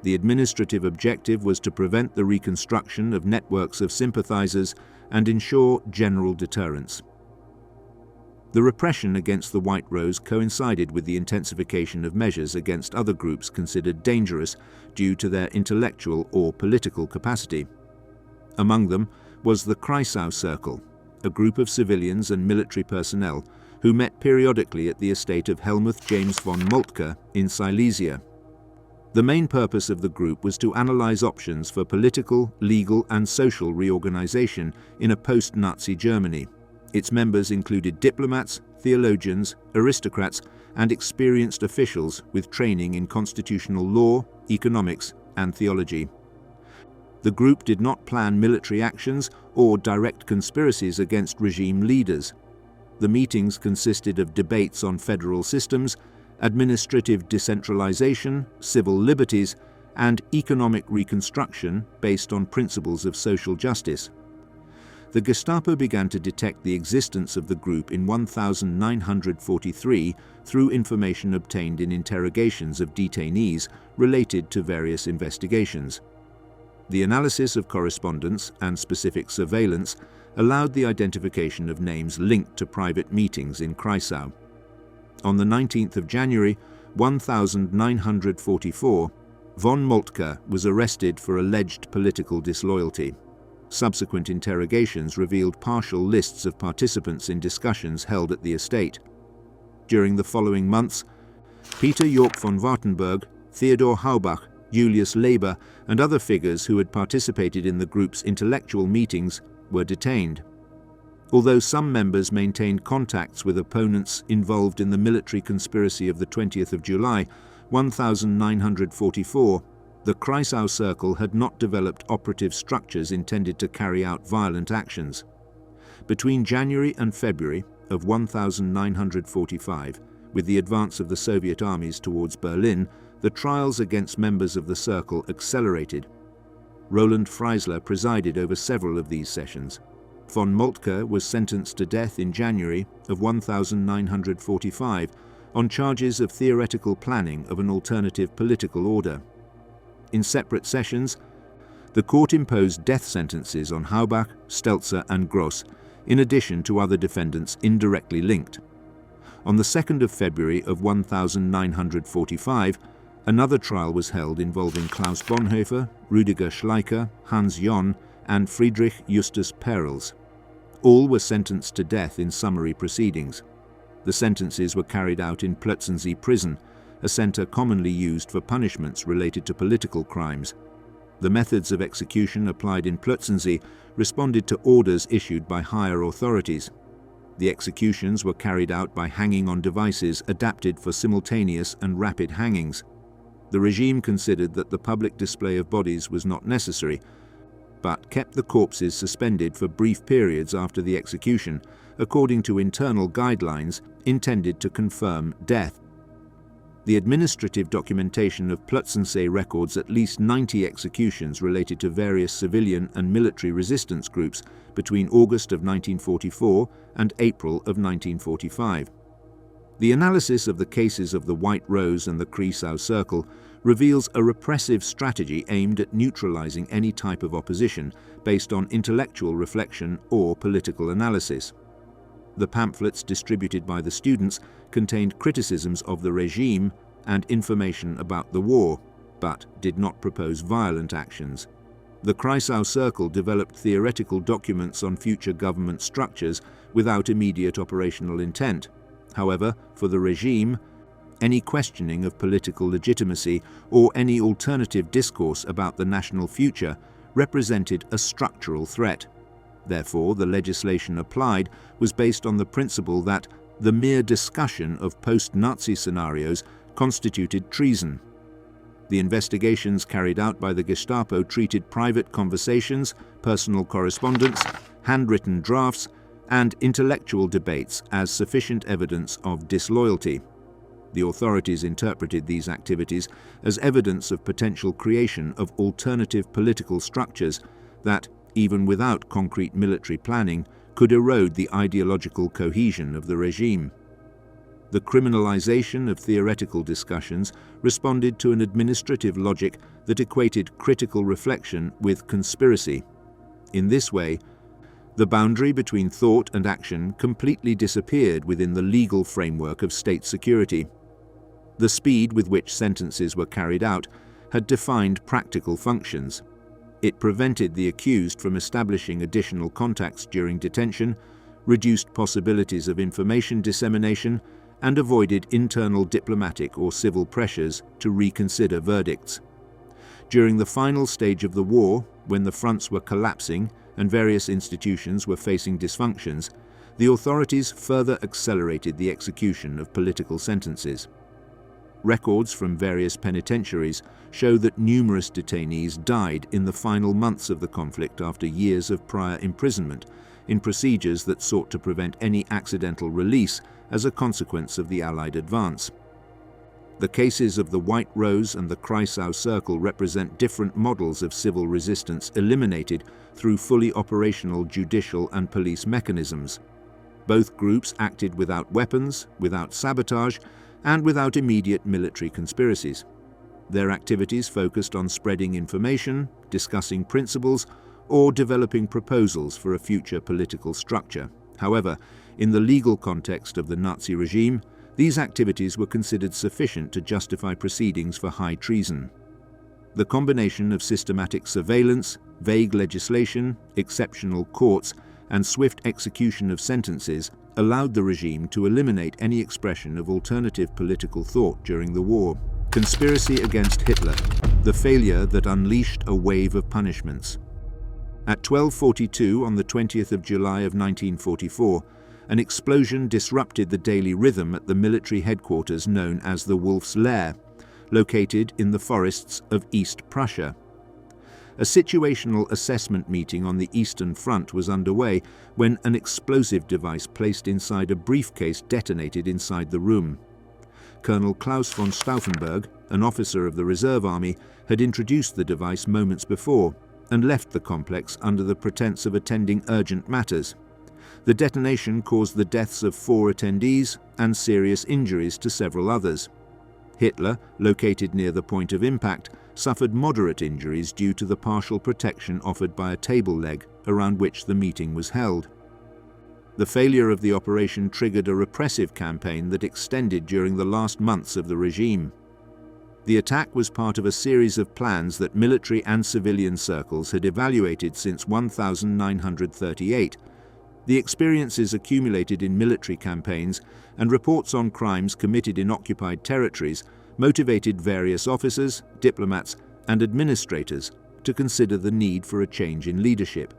The administrative objective was to prevent the reconstruction of networks of sympathizers and ensure general deterrence. The repression against the White Rose coincided with the intensification of measures against other groups considered dangerous due to their intellectual or political capacity. Among them was the Kreisau Circle, a group of civilians and military personnel who met periodically at the estate of Helmuth James von Moltke in Silesia. The main purpose of the group was to analyze options for political, legal, and social reorganization in a post-Nazi Germany. Its members included diplomats, theologians, aristocrats, and experienced officials with training in constitutional law, economics, and theology. The group did not plan military actions or direct conspiracies against regime leaders. The meetings consisted of debates on federal systems, administrative decentralization, civil liberties, and economic reconstruction based on principles of social justice. The Gestapo began to detect the existence of the group in 1943 through information obtained in interrogations of detainees related to various investigations. The analysis of correspondence and specific surveillance allowed the identification of names linked to private meetings in Kreisau. On the 19th of January 1944, von Moltke was arrested for alleged political disloyalty. Subsequent interrogations revealed partial lists of participants in discussions held at the estate. During the following months, Peter York von Wartenberg, Theodor Haubach, Julius Leber, and other figures who had participated in the group's intellectual meetings were detained. Although some members maintained contacts with opponents involved in the military conspiracy of the 20th of July, 1944, the Kreisau Circle had not developed operative structures intended to carry out violent actions. Between January and February of 1945, with the advance of the Soviet armies towards Berlin, the trials against members of the Circle accelerated. Roland Freisler presided over several of these sessions. Von Moltke was sentenced to death in January of 1945 on charges of theoretical planning of an alternative political order. In separate sessions, the court imposed death sentences on Haubach, Stelzer and Gross, in addition to other defendants indirectly linked. On the 2nd of February of 1945, another trial was held involving Klaus Bonhoeffer, Rüdiger Schleicher, Hans John, and Friedrich Justus Perls. All were sentenced to death in summary proceedings. The sentences were carried out in Plötzensee prison, a centre commonly used for punishments related to political crimes. The methods of execution applied in Plötzensee responded to orders issued by higher authorities. The executions were carried out by hanging on devices adapted for simultaneous and rapid hangings. The regime considered that the public display of bodies was not necessary, but kept the corpses suspended for brief periods after the execution, according to internal guidelines intended to confirm death. The administrative documentation of Plötzensee records at least 90 executions related to various civilian and military resistance groups between August of 1944 and April of 1945. The analysis of the cases of the White Rose and the Kreisau Circle reveals a repressive strategy aimed at neutralizing any type of opposition based on intellectual reflection or political analysis. The pamphlets distributed by the students contained criticisms of the regime and information about the war, but did not propose violent actions. The Kreisau Circle developed theoretical documents on future government structures without immediate operational intent. However, for the regime, any questioning of political legitimacy or any alternative discourse about the national future represented a structural threat. Therefore, the legislation applied was based on the principle that the mere discussion of post-Nazi scenarios constituted treason. The investigations carried out by the Gestapo treated private conversations, personal correspondence, handwritten drafts, and intellectual debates as sufficient evidence of disloyalty. The authorities interpreted these activities as evidence of potential creation of alternative political structures that, even without concrete military planning, could erode the ideological cohesion of the regime. The criminalization of theoretical discussions responded to an administrative logic that equated critical reflection with conspiracy. In this way, the boundary between thought and action completely disappeared within the legal framework of state security. The speed with which sentences were carried out had defined practical functions. It prevented the accused from establishing additional contacts during detention, reduced possibilities of information dissemination, and avoided internal diplomatic or civil pressures to reconsider verdicts. During the final stage of the war, when the fronts were collapsing and various institutions were facing dysfunctions, the authorities further accelerated the execution of political sentences. Records from various penitentiaries show that numerous detainees died in the final months of the conflict after years of prior imprisonment, in procedures that sought to prevent any accidental release as a consequence of the Allied advance. The cases of the White Rose and the Kreisau Circle represent different models of civil resistance eliminated through fully operational judicial and police mechanisms. Both groups acted without weapons, without sabotage, and without immediate military conspiracies. Their activities focused on spreading information, discussing principles, or developing proposals for a future political structure. However, in the legal context of the Nazi regime, these activities were considered sufficient to justify proceedings for high treason. The combination of systematic surveillance, vague legislation, exceptional courts, and swift execution of sentences allowed the regime to eliminate any expression of alternative political thought during the war. Conspiracy against Hitler, the failure that unleashed a wave of punishments. At 12:42 on the 20th of July of 1944, an explosion disrupted the daily rhythm at the military headquarters known as the Wolf's Lair, located in the forests of East Prussia. A situational assessment meeting on the Eastern Front was underway when an explosive device placed inside a briefcase detonated inside the room. Colonel Klaus von Stauffenberg, an officer of the Reserve Army, had introduced the device moments before and left the complex under the pretense of attending urgent matters. The detonation caused the deaths of 4 attendees and serious injuries to several others. Hitler, located near the point of impact, suffered moderate injuries due to the partial protection offered by a table leg around which the meeting was held. The failure of the operation triggered a repressive campaign that extended during the last months of the regime. The attack was part of a series of plans that military and civilian circles had evaluated since 1938. The experiences accumulated in military campaigns and reports on crimes committed in occupied territories motivated various officers, diplomats, and administrators to consider the need for a change in leadership.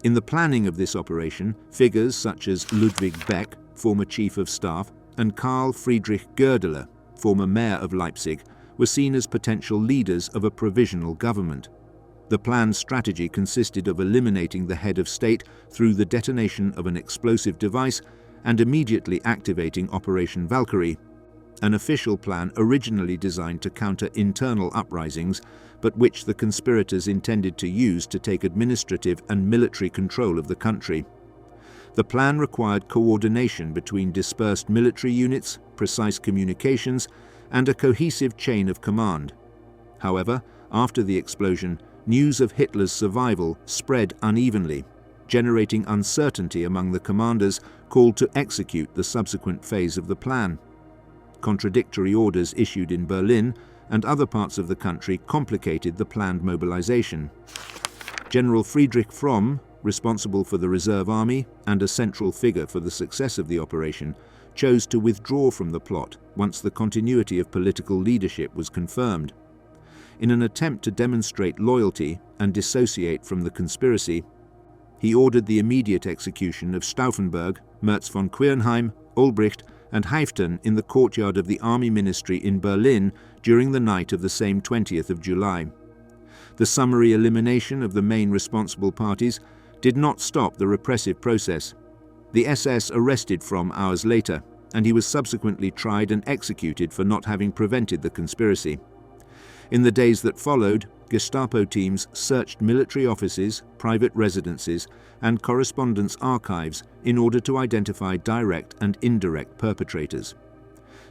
In the planning of this operation, figures such as Ludwig Beck, former Chief of Staff, and Karl Friedrich Goerdeler, former Mayor of Leipzig, were seen as potential leaders of a provisional government. The planned strategy consisted of eliminating the head of state through the detonation of an explosive device and immediately activating Operation Valkyrie, an official plan originally designed to counter internal uprisings, but which the conspirators intended to use to take administrative and military control of the country. The plan required coordination between dispersed military units, precise communications, and a cohesive chain of command. However, after the explosion, news of Hitler's survival spread unevenly, generating uncertainty among the commanders called to execute the subsequent phase of the plan. Contradictory orders issued in Berlin and other parts of the country complicated the planned mobilization. General Friedrich Fromm, responsible for the Reserve Army and a central figure for the success of the operation, chose to withdraw from the plot once the continuity of political leadership was confirmed. In an attempt to demonstrate loyalty and dissociate from the conspiracy, he ordered the immediate execution of Stauffenberg, Merz von Quirnheim, Ulbricht, and Haifton in the courtyard of the Army Ministry in Berlin during the night of the same 20th of July. The summary elimination of the main responsible parties did not stop the repressive process. The SS arrested Fromm hours later, and he was subsequently tried and executed for not having prevented the conspiracy. In the days that followed, Gestapo teams searched military offices, private residences, and correspondence archives in order to identify direct and indirect perpetrators.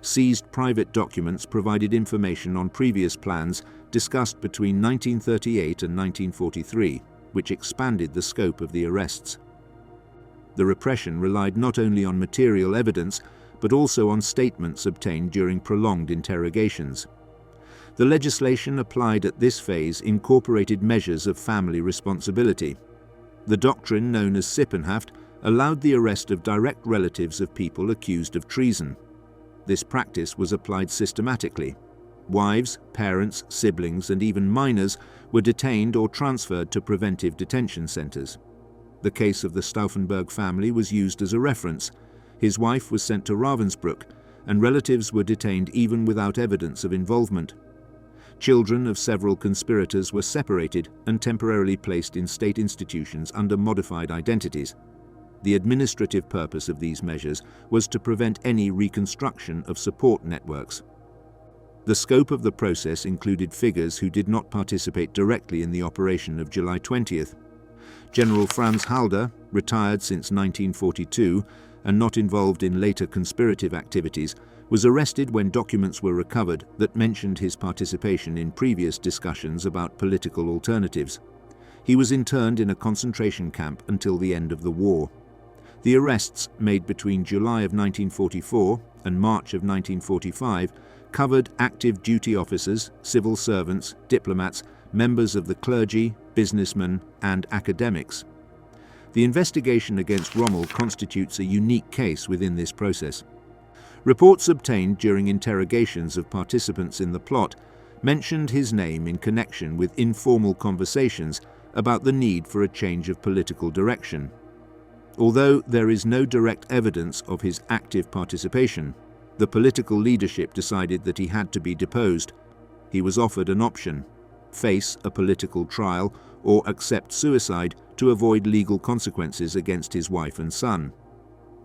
Seized private documents provided information on previous plans discussed between 1938 and 1943, which expanded the scope of the arrests. The repression relied not only on material evidence, but also on statements obtained during prolonged interrogations. The legislation applied at this phase incorporated measures of family responsibility. The doctrine known as Sippenhaft allowed the arrest of direct relatives of people accused of treason. This practice was applied systematically. Wives, parents, siblings, and even minors were detained or transferred to preventive detention centers. The case of the Stauffenberg family was used as a reference. His wife was sent to Ravensbrück, and relatives were detained even without evidence of involvement. Children of several conspirators were separated and temporarily placed in state institutions under modified identities. The administrative purpose of these measures was to prevent any reconstruction of support networks. The scope of the process included figures who did not participate directly in the operation of July 20th. General Franz Halder, retired since 1942 and not involved in later conspirative activities, was arrested when documents were recovered that mentioned his participation in previous discussions about political alternatives. He was interned in a concentration camp until the end of the war. The arrests made between July of 1944 and March of 1945 covered active duty officers, civil servants, diplomats, members of the clergy, businessmen, and academics. The investigation against Rommel constitutes a unique case within this process. Reports obtained during interrogations of participants in the plot mentioned his name in connection with informal conversations about the need for a change of political direction. Although there is no direct evidence of his active participation, the political leadership decided that he had to be deposed. He was offered an option: face a political trial or accept suicide to avoid legal consequences against his wife and son.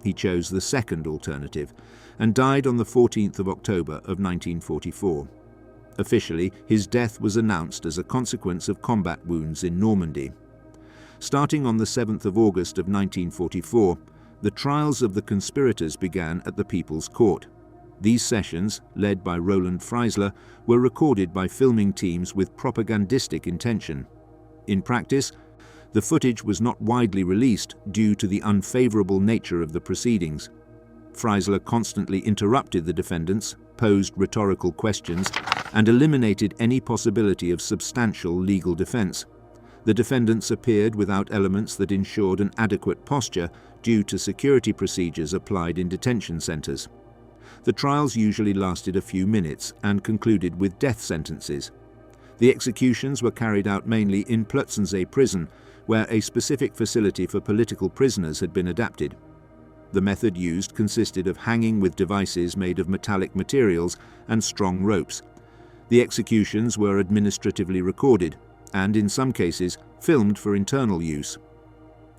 He chose the second alternative and died on the 14th of October of 1944. Officially, his death was announced as a consequence of combat wounds in Normandy. Starting on the 7th of August of 1944, the trials of the conspirators began at the People's Court. These sessions, led by Roland Freisler, were recorded by filming teams with propagandistic intention. In practice, the footage was not widely released due to the unfavorable nature of the proceedings. Freisler constantly interrupted the defendants, posed rhetorical questions, and eliminated any possibility of substantial legal defense. The defendants appeared without elements that ensured an adequate posture due to security procedures applied in detention centers. The trials usually lasted a few minutes and concluded with death sentences. The executions were carried out mainly in Plötzensee prison, where a specific facility for political prisoners had been adapted. The method used consisted of hanging with devices made of metallic materials and strong ropes. The executions were administratively recorded and, in some cases, filmed for internal use.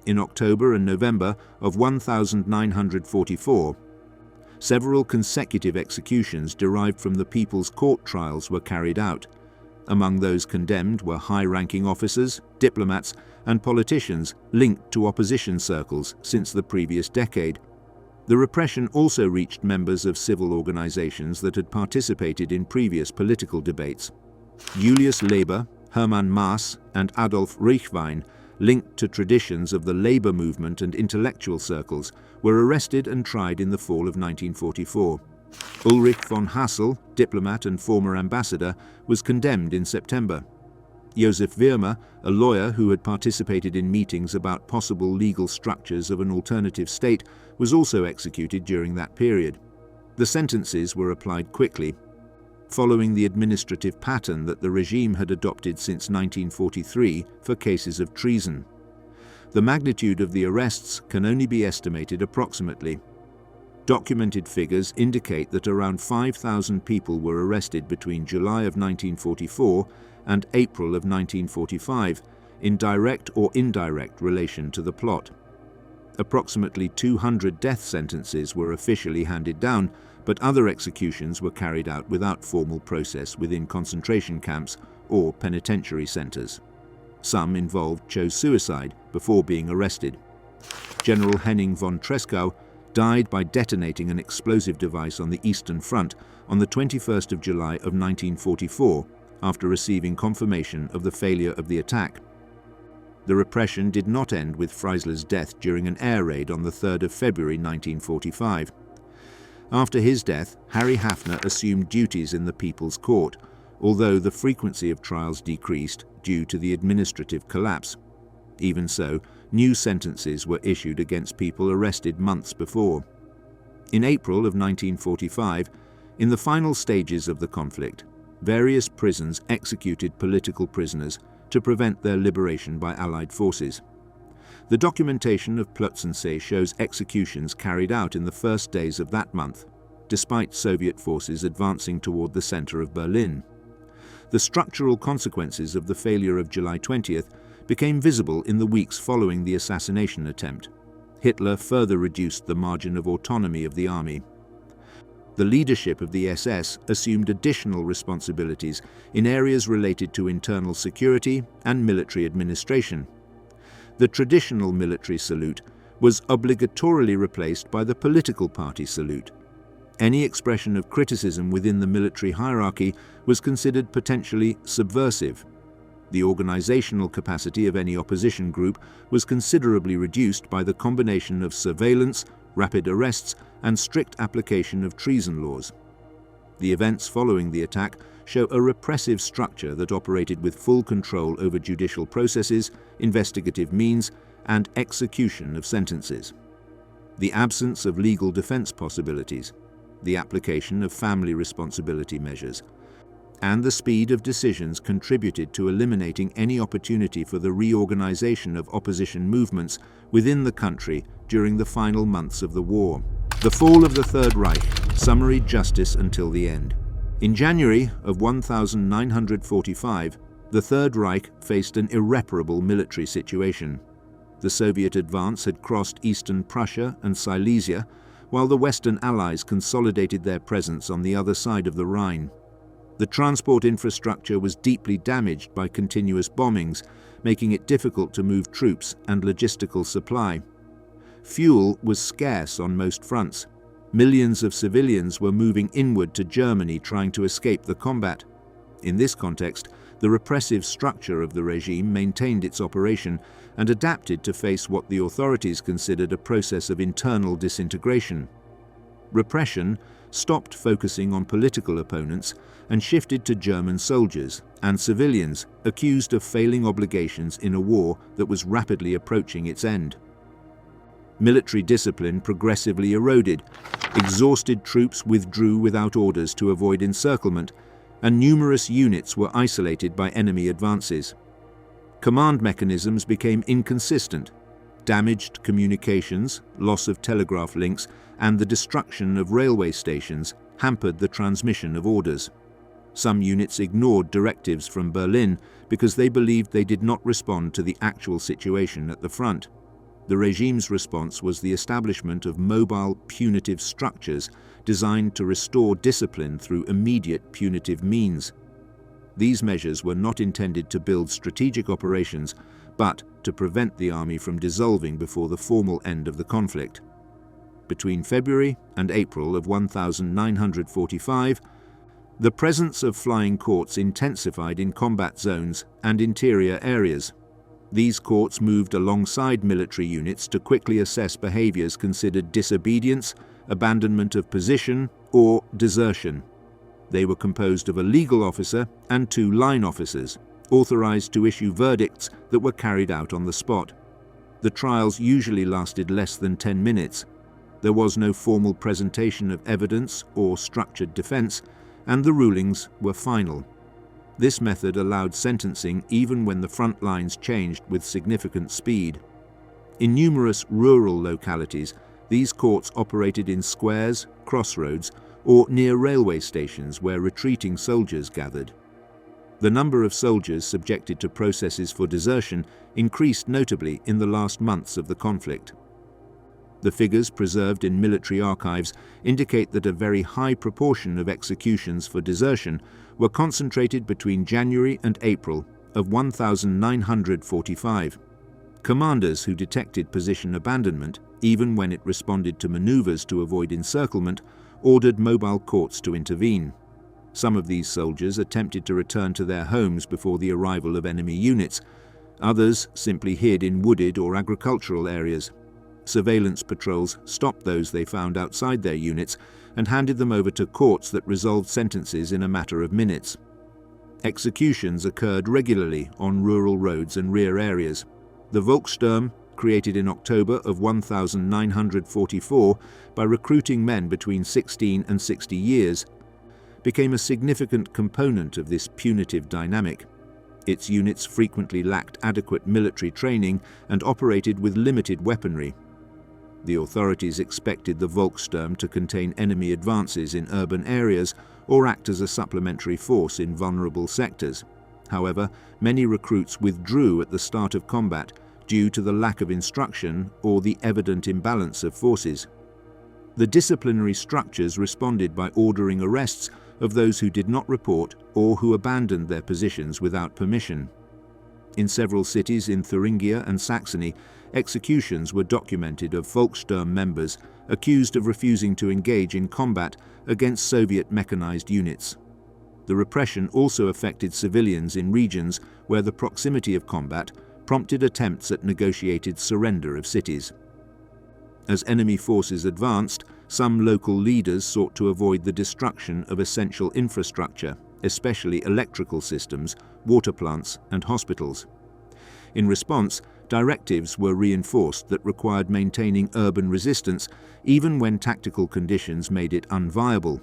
In October and November of 1944, several consecutive executions derived from the People's Court trials were carried out. Among those condemned were high-ranking officers, diplomats, and politicians linked to opposition circles since the previous decade. The repression also reached members of civil organizations that had participated in previous political debates. Julius Leber, Hermann Maas, and Adolf Reichwein, linked to traditions of the labor movement and intellectual circles, were arrested and tried in the fall of 1944. Ulrich von Hassel, diplomat and former ambassador, was condemned in September. Josef Wirmer, a lawyer who had participated in meetings about possible legal structures of an alternative state, was also executed during that period. The sentences were applied quickly, following the administrative pattern that the regime had adopted since 1943 for cases of treason. The magnitude of the arrests can only be estimated approximately. Documented figures indicate that around 5,000 people were arrested between July of 1944 and April of 1945 in direct or indirect relation to the plot. Approximately 200 death sentences were officially handed down, but other executions were carried out without formal process within concentration camps or penitentiary centers. Some involved chose suicide before being arrested. General Henning von Tresckow died by detonating an explosive device on the Eastern Front on the 21st of July of 1944 after receiving confirmation of the failure of the attack. The repression did not end with Freisler's death during an air raid on the 3rd of February 1945. After his death, Harry Hafner assumed duties in the People's Court, although the frequency of trials decreased due to the administrative collapse. Even so, new sentences were issued against people arrested months before. In April of 1945, in the final stages of the conflict, various prisons executed political prisoners to prevent their liberation by Allied forces. The documentation of Plötzensee shows executions carried out in the first days of that month, despite Soviet forces advancing toward the center of Berlin. The structural consequences of the failure of July 20th became visible in the weeks following the assassination attempt. Hitler further reduced the margin of autonomy of the army. The leadership of the SS assumed additional responsibilities in areas related to internal security and military administration. The traditional military salute was obligatorily replaced by the political party salute. Any expression of criticism within the military hierarchy was considered potentially subversive. The organizational capacity of any opposition group was considerably reduced by the combination of surveillance, rapid arrests, and strict application of treason laws. The events following the attack show a repressive structure that operated with full control over judicial processes, investigative means, and execution of sentences. The absence of legal defense possibilities, the application of family responsibility measures, and the speed of decisions contributed to eliminating any opportunity for the reorganization of opposition movements within the country during the final months of the war. The fall of the Third Reich, summary justice until the end. In January of 1945, the Third Reich faced an irreparable military situation. The Soviet advance had crossed eastern Prussia and Silesia, while the Western Allies consolidated their presence on the other side of the Rhine. The transport infrastructure was deeply damaged by continuous bombings, making it difficult to move troops and logistical supply. Fuel was scarce on most fronts. Millions of civilians were moving inward to Germany trying to escape the combat. In this context, the repressive structure of the regime maintained its operation and adapted to face what the authorities considered a process of internal disintegration. Repression stopped focusing on political opponents and shifted to German soldiers and civilians accused of failing obligations in a war that was rapidly approaching its end. Military discipline progressively eroded, exhausted troops withdrew without orders to avoid encirclement, and numerous units were isolated by enemy advances. Command mechanisms became inconsistent. Damaged communications, loss of telegraph links, and the destruction of railway stations hampered the transmission of orders. Some units ignored directives from Berlin because they believed they did not respond to the actual situation at the front. The regime's response was the establishment of mobile punitive structures designed to restore discipline through immediate punitive means. These measures were not intended to build strategic operations, but to prevent the army from dissolving before the formal end of the conflict. Between February and April of 1945, the presence of flying courts intensified in combat zones and interior areas. These courts moved alongside military units to quickly assess behaviors considered disobedience, abandonment of position, or desertion. They were composed of a legal officer and 2 line officers, authorized to issue verdicts that were carried out on the spot. The trials usually lasted less than 10 minutes. There was no formal presentation of evidence or structured defense, and the rulings were final. This method allowed sentencing even when the front lines changed with significant speed. In numerous rural localities, these courts operated in squares, crossroads, or near railway stations where retreating soldiers gathered. The number of soldiers subjected to processes for desertion increased notably in the last months of the conflict. The figures preserved in military archives indicate that a very high proportion of executions for desertion were concentrated between January and April of 1945. Commanders who detected position abandonment, even when it responded to maneuvers to avoid encirclement, ordered mobile courts to intervene. Some of these soldiers attempted to return to their homes before the arrival of enemy units. Others simply hid in wooded or agricultural areas. Surveillance patrols stopped those they found outside their units and handed them over to courts that resolved sentences in a matter of minutes. Executions occurred regularly on rural roads and rear areas. The Volkssturm, created in October of 1944 by recruiting men between 16 and 60 years, became a significant component of this punitive dynamic. Its units frequently lacked adequate military training and operated with limited weaponry. The authorities expected the Volkssturm to contain enemy advances in urban areas or act as a supplementary force in vulnerable sectors. However, many recruits withdrew at the start of combat due to the lack of instruction or the evident imbalance of forces. The disciplinary structures responded by ordering arrests of those who did not report or who abandoned their positions without permission. In several cities in Thuringia and Saxony, executions were documented of Volkssturm members accused of refusing to engage in combat against Soviet mechanized units. The repression also affected civilians in regions where the proximity of combat prompted attempts at negotiated surrender of cities. As enemy forces advanced, some local leaders sought to avoid the destruction of essential infrastructure, especially electrical systems, water plants, and hospitals. In response, directives were reinforced that required maintaining urban resistance even when tactical conditions made it unviable.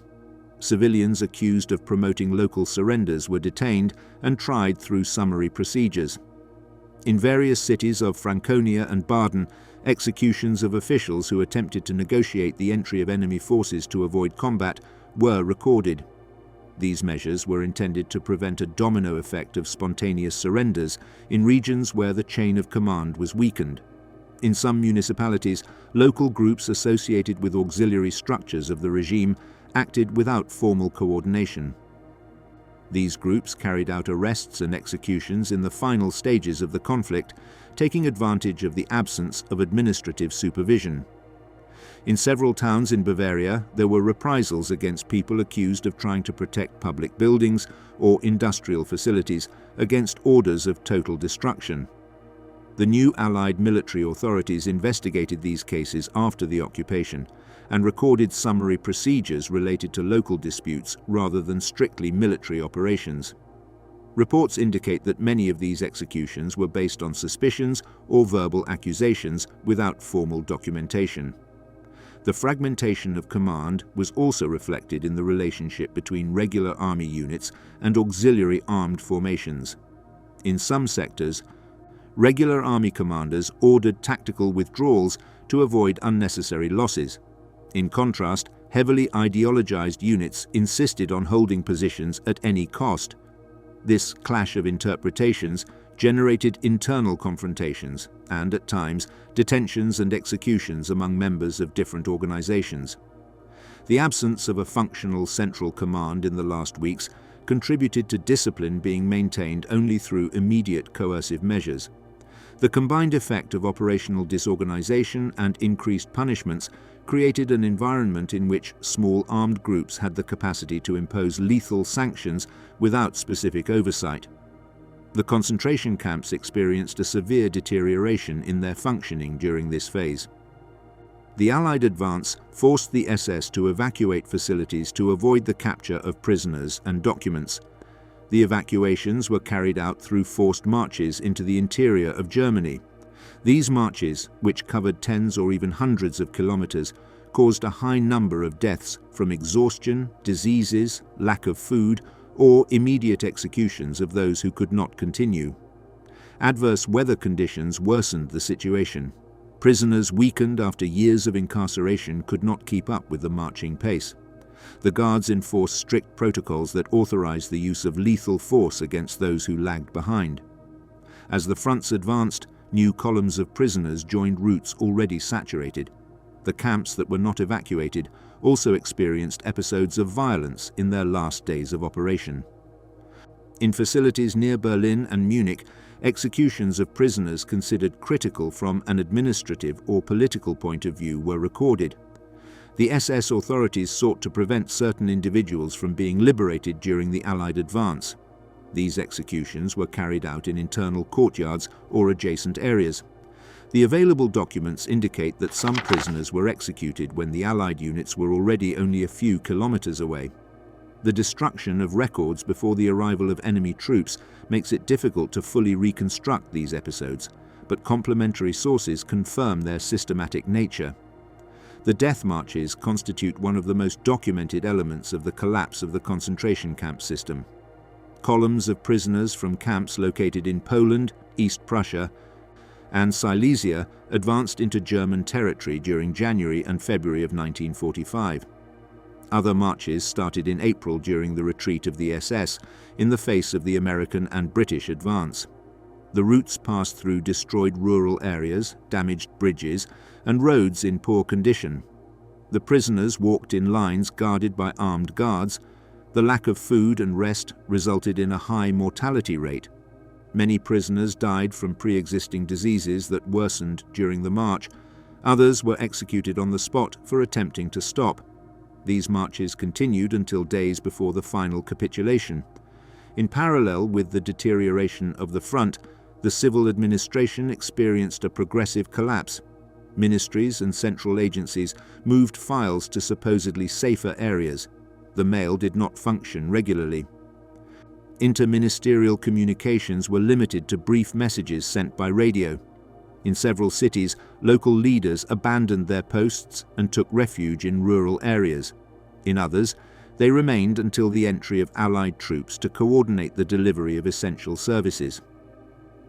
Civilians accused of promoting local surrenders were detained and tried through summary procedures. In various cities of Franconia and Baden, executions of officials who attempted to negotiate the entry of enemy forces to avoid combat were recorded. These measures were intended to prevent a domino effect of spontaneous surrenders in regions where the chain of command was weakened. In some municipalities, local groups associated with auxiliary structures of the regime acted without formal coordination. These groups carried out arrests and executions in the final stages of the conflict, taking advantage of the absence of administrative supervision. In several towns in Bavaria, there were reprisals against people accused of trying to protect public buildings or industrial facilities against orders of total destruction. The new Allied military authorities investigated these cases after the occupation and recorded summary procedures related to local disputes rather than strictly military operations. Reports indicate that many of these executions were based on suspicions or verbal accusations without formal documentation. The fragmentation of command was also reflected in the relationship between regular army units and auxiliary armed formations. In some sectors, regular army commanders ordered tactical withdrawals to avoid unnecessary losses. In contrast, heavily ideologized units insisted on holding positions at any cost. This clash of interpretations generated internal confrontations and, at times, detentions and executions among members of different organizations. The absence of a functional central command in the last weeks contributed to discipline being maintained only through immediate coercive measures. The combined effect of operational disorganization and increased punishments created an environment in which small armed groups had the capacity to impose lethal sanctions without specific oversight. The concentration camps experienced a severe deterioration in their functioning during this phase. The Allied advance forced the SS to evacuate facilities to avoid the capture of prisoners and documents. The evacuations were carried out through forced marches into the interior of Germany. These marches, which covered tens or even hundreds of kilometers, caused a high number of deaths from exhaustion, diseases, lack of food, or immediate executions of those who could not continue. Adverse weather conditions worsened the situation. Prisoners weakened after years of incarceration could not keep up with the marching pace. The guards enforced strict protocols that authorized the use of lethal force against those who lagged behind. As the fronts advanced, new columns of prisoners joined routes already saturated. The camps that were not evacuated also experienced episodes of violence in their last days of operation. In facilities near Berlin and Munich, executions of prisoners considered critical from an administrative or political point of view were recorded. The SS authorities sought to prevent certain individuals from being liberated during the Allied advance. These executions were carried out in internal courtyards or adjacent areas. The available documents indicate that some prisoners were executed when the Allied units were already only a few kilometers away. The destruction of records before the arrival of enemy troops makes it difficult to fully reconstruct these episodes, but complementary sources confirm their systematic nature. The death marches constitute one of the most documented elements of the collapse of the concentration camp system. Columns of prisoners from camps located in Poland, East Prussia, and Silesia advanced into German territory during January and February of 1945. Other marches started in April during the retreat of the SS in the face of the American and British advance. The routes passed through destroyed rural areas, damaged bridges, and roads in poor condition. The prisoners walked in lines guarded by armed guards. The lack of food and rest resulted in a high mortality rate. Many prisoners died from pre-existing diseases that worsened during the march. Others were executed on the spot for attempting to stop. These marches continued until days before the final capitulation. In parallel with the deterioration of the front, the civil administration experienced a progressive collapse. Ministries and central agencies moved files to supposedly safer areas. The mail did not function regularly. Interministerial communications were limited to brief messages sent by radio. In several cities, local leaders abandoned their posts and took refuge in rural areas. In others, they remained until the entry of Allied troops to coordinate the delivery of essential services.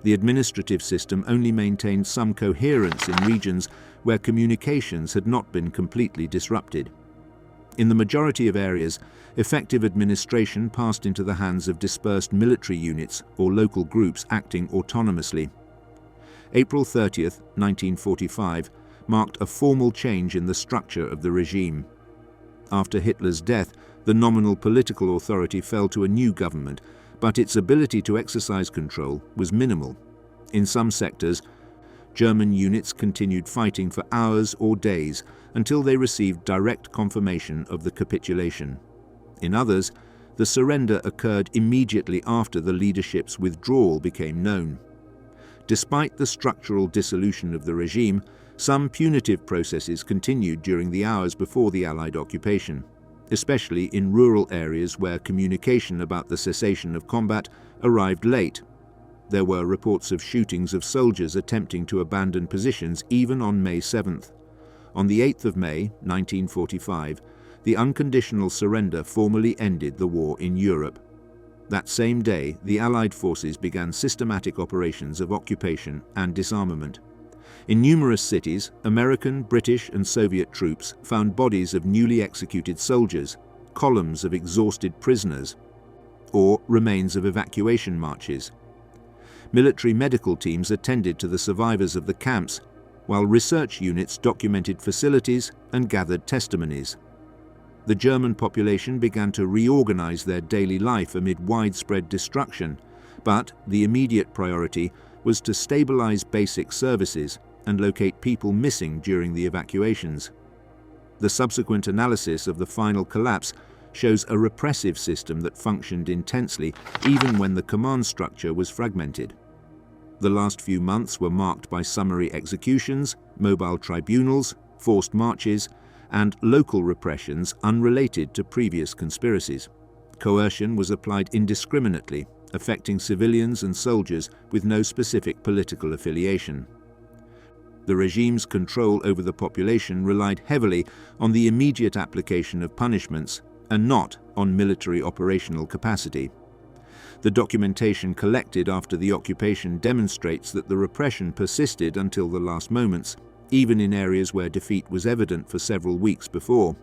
The administrative system only maintained some coherence in regions where communications had not been completely disrupted. In the majority of areas, effective administration passed into the hands of dispersed military units or local groups acting autonomously. April 30th, 1945, marked a formal change in the structure of the regime. After Hitler's death, the nominal political authority fell to a new government, but its ability to exercise control was minimal. In some sectors, German units continued fighting for hours or days until they received direct confirmation of the capitulation. In others, the surrender occurred immediately after the leadership's withdrawal became known. Despite the structural dissolution of the regime, some punitive processes continued during the hours before the Allied occupation, especially in rural areas where communication about the cessation of combat arrived late. There were reports of shootings of soldiers attempting to abandon positions even on May 7th. On the 8th of May, 1945, the unconditional surrender formally ended the war in Europe. That same day, the Allied forces began systematic operations of occupation and disarmament. In numerous cities, American, British, and Soviet troops found bodies of newly executed soldiers, columns of exhausted prisoners, or remains of evacuation marches. Military medical teams attended to the survivors of the camps, while research units documented facilities and gathered testimonies. The German population began to reorganize their daily life amid widespread destruction, but the immediate priority was to stabilize basic services and locate people missing during the evacuations. The subsequent analysis of the final collapse shows a repressive system that functioned intensely even when the command structure was fragmented. The last few months were marked by summary executions, mobile tribunals, forced marches, and local repressions unrelated to previous conspiracies. Coercion was applied indiscriminately, affecting civilians and soldiers with no specific political affiliation. The regime's control over the population relied heavily on the immediate application of punishments and not on military operational capacity. The documentation collected after the occupation demonstrates that the repression persisted until the last moments, even in areas where defeat was evident for several weeks before.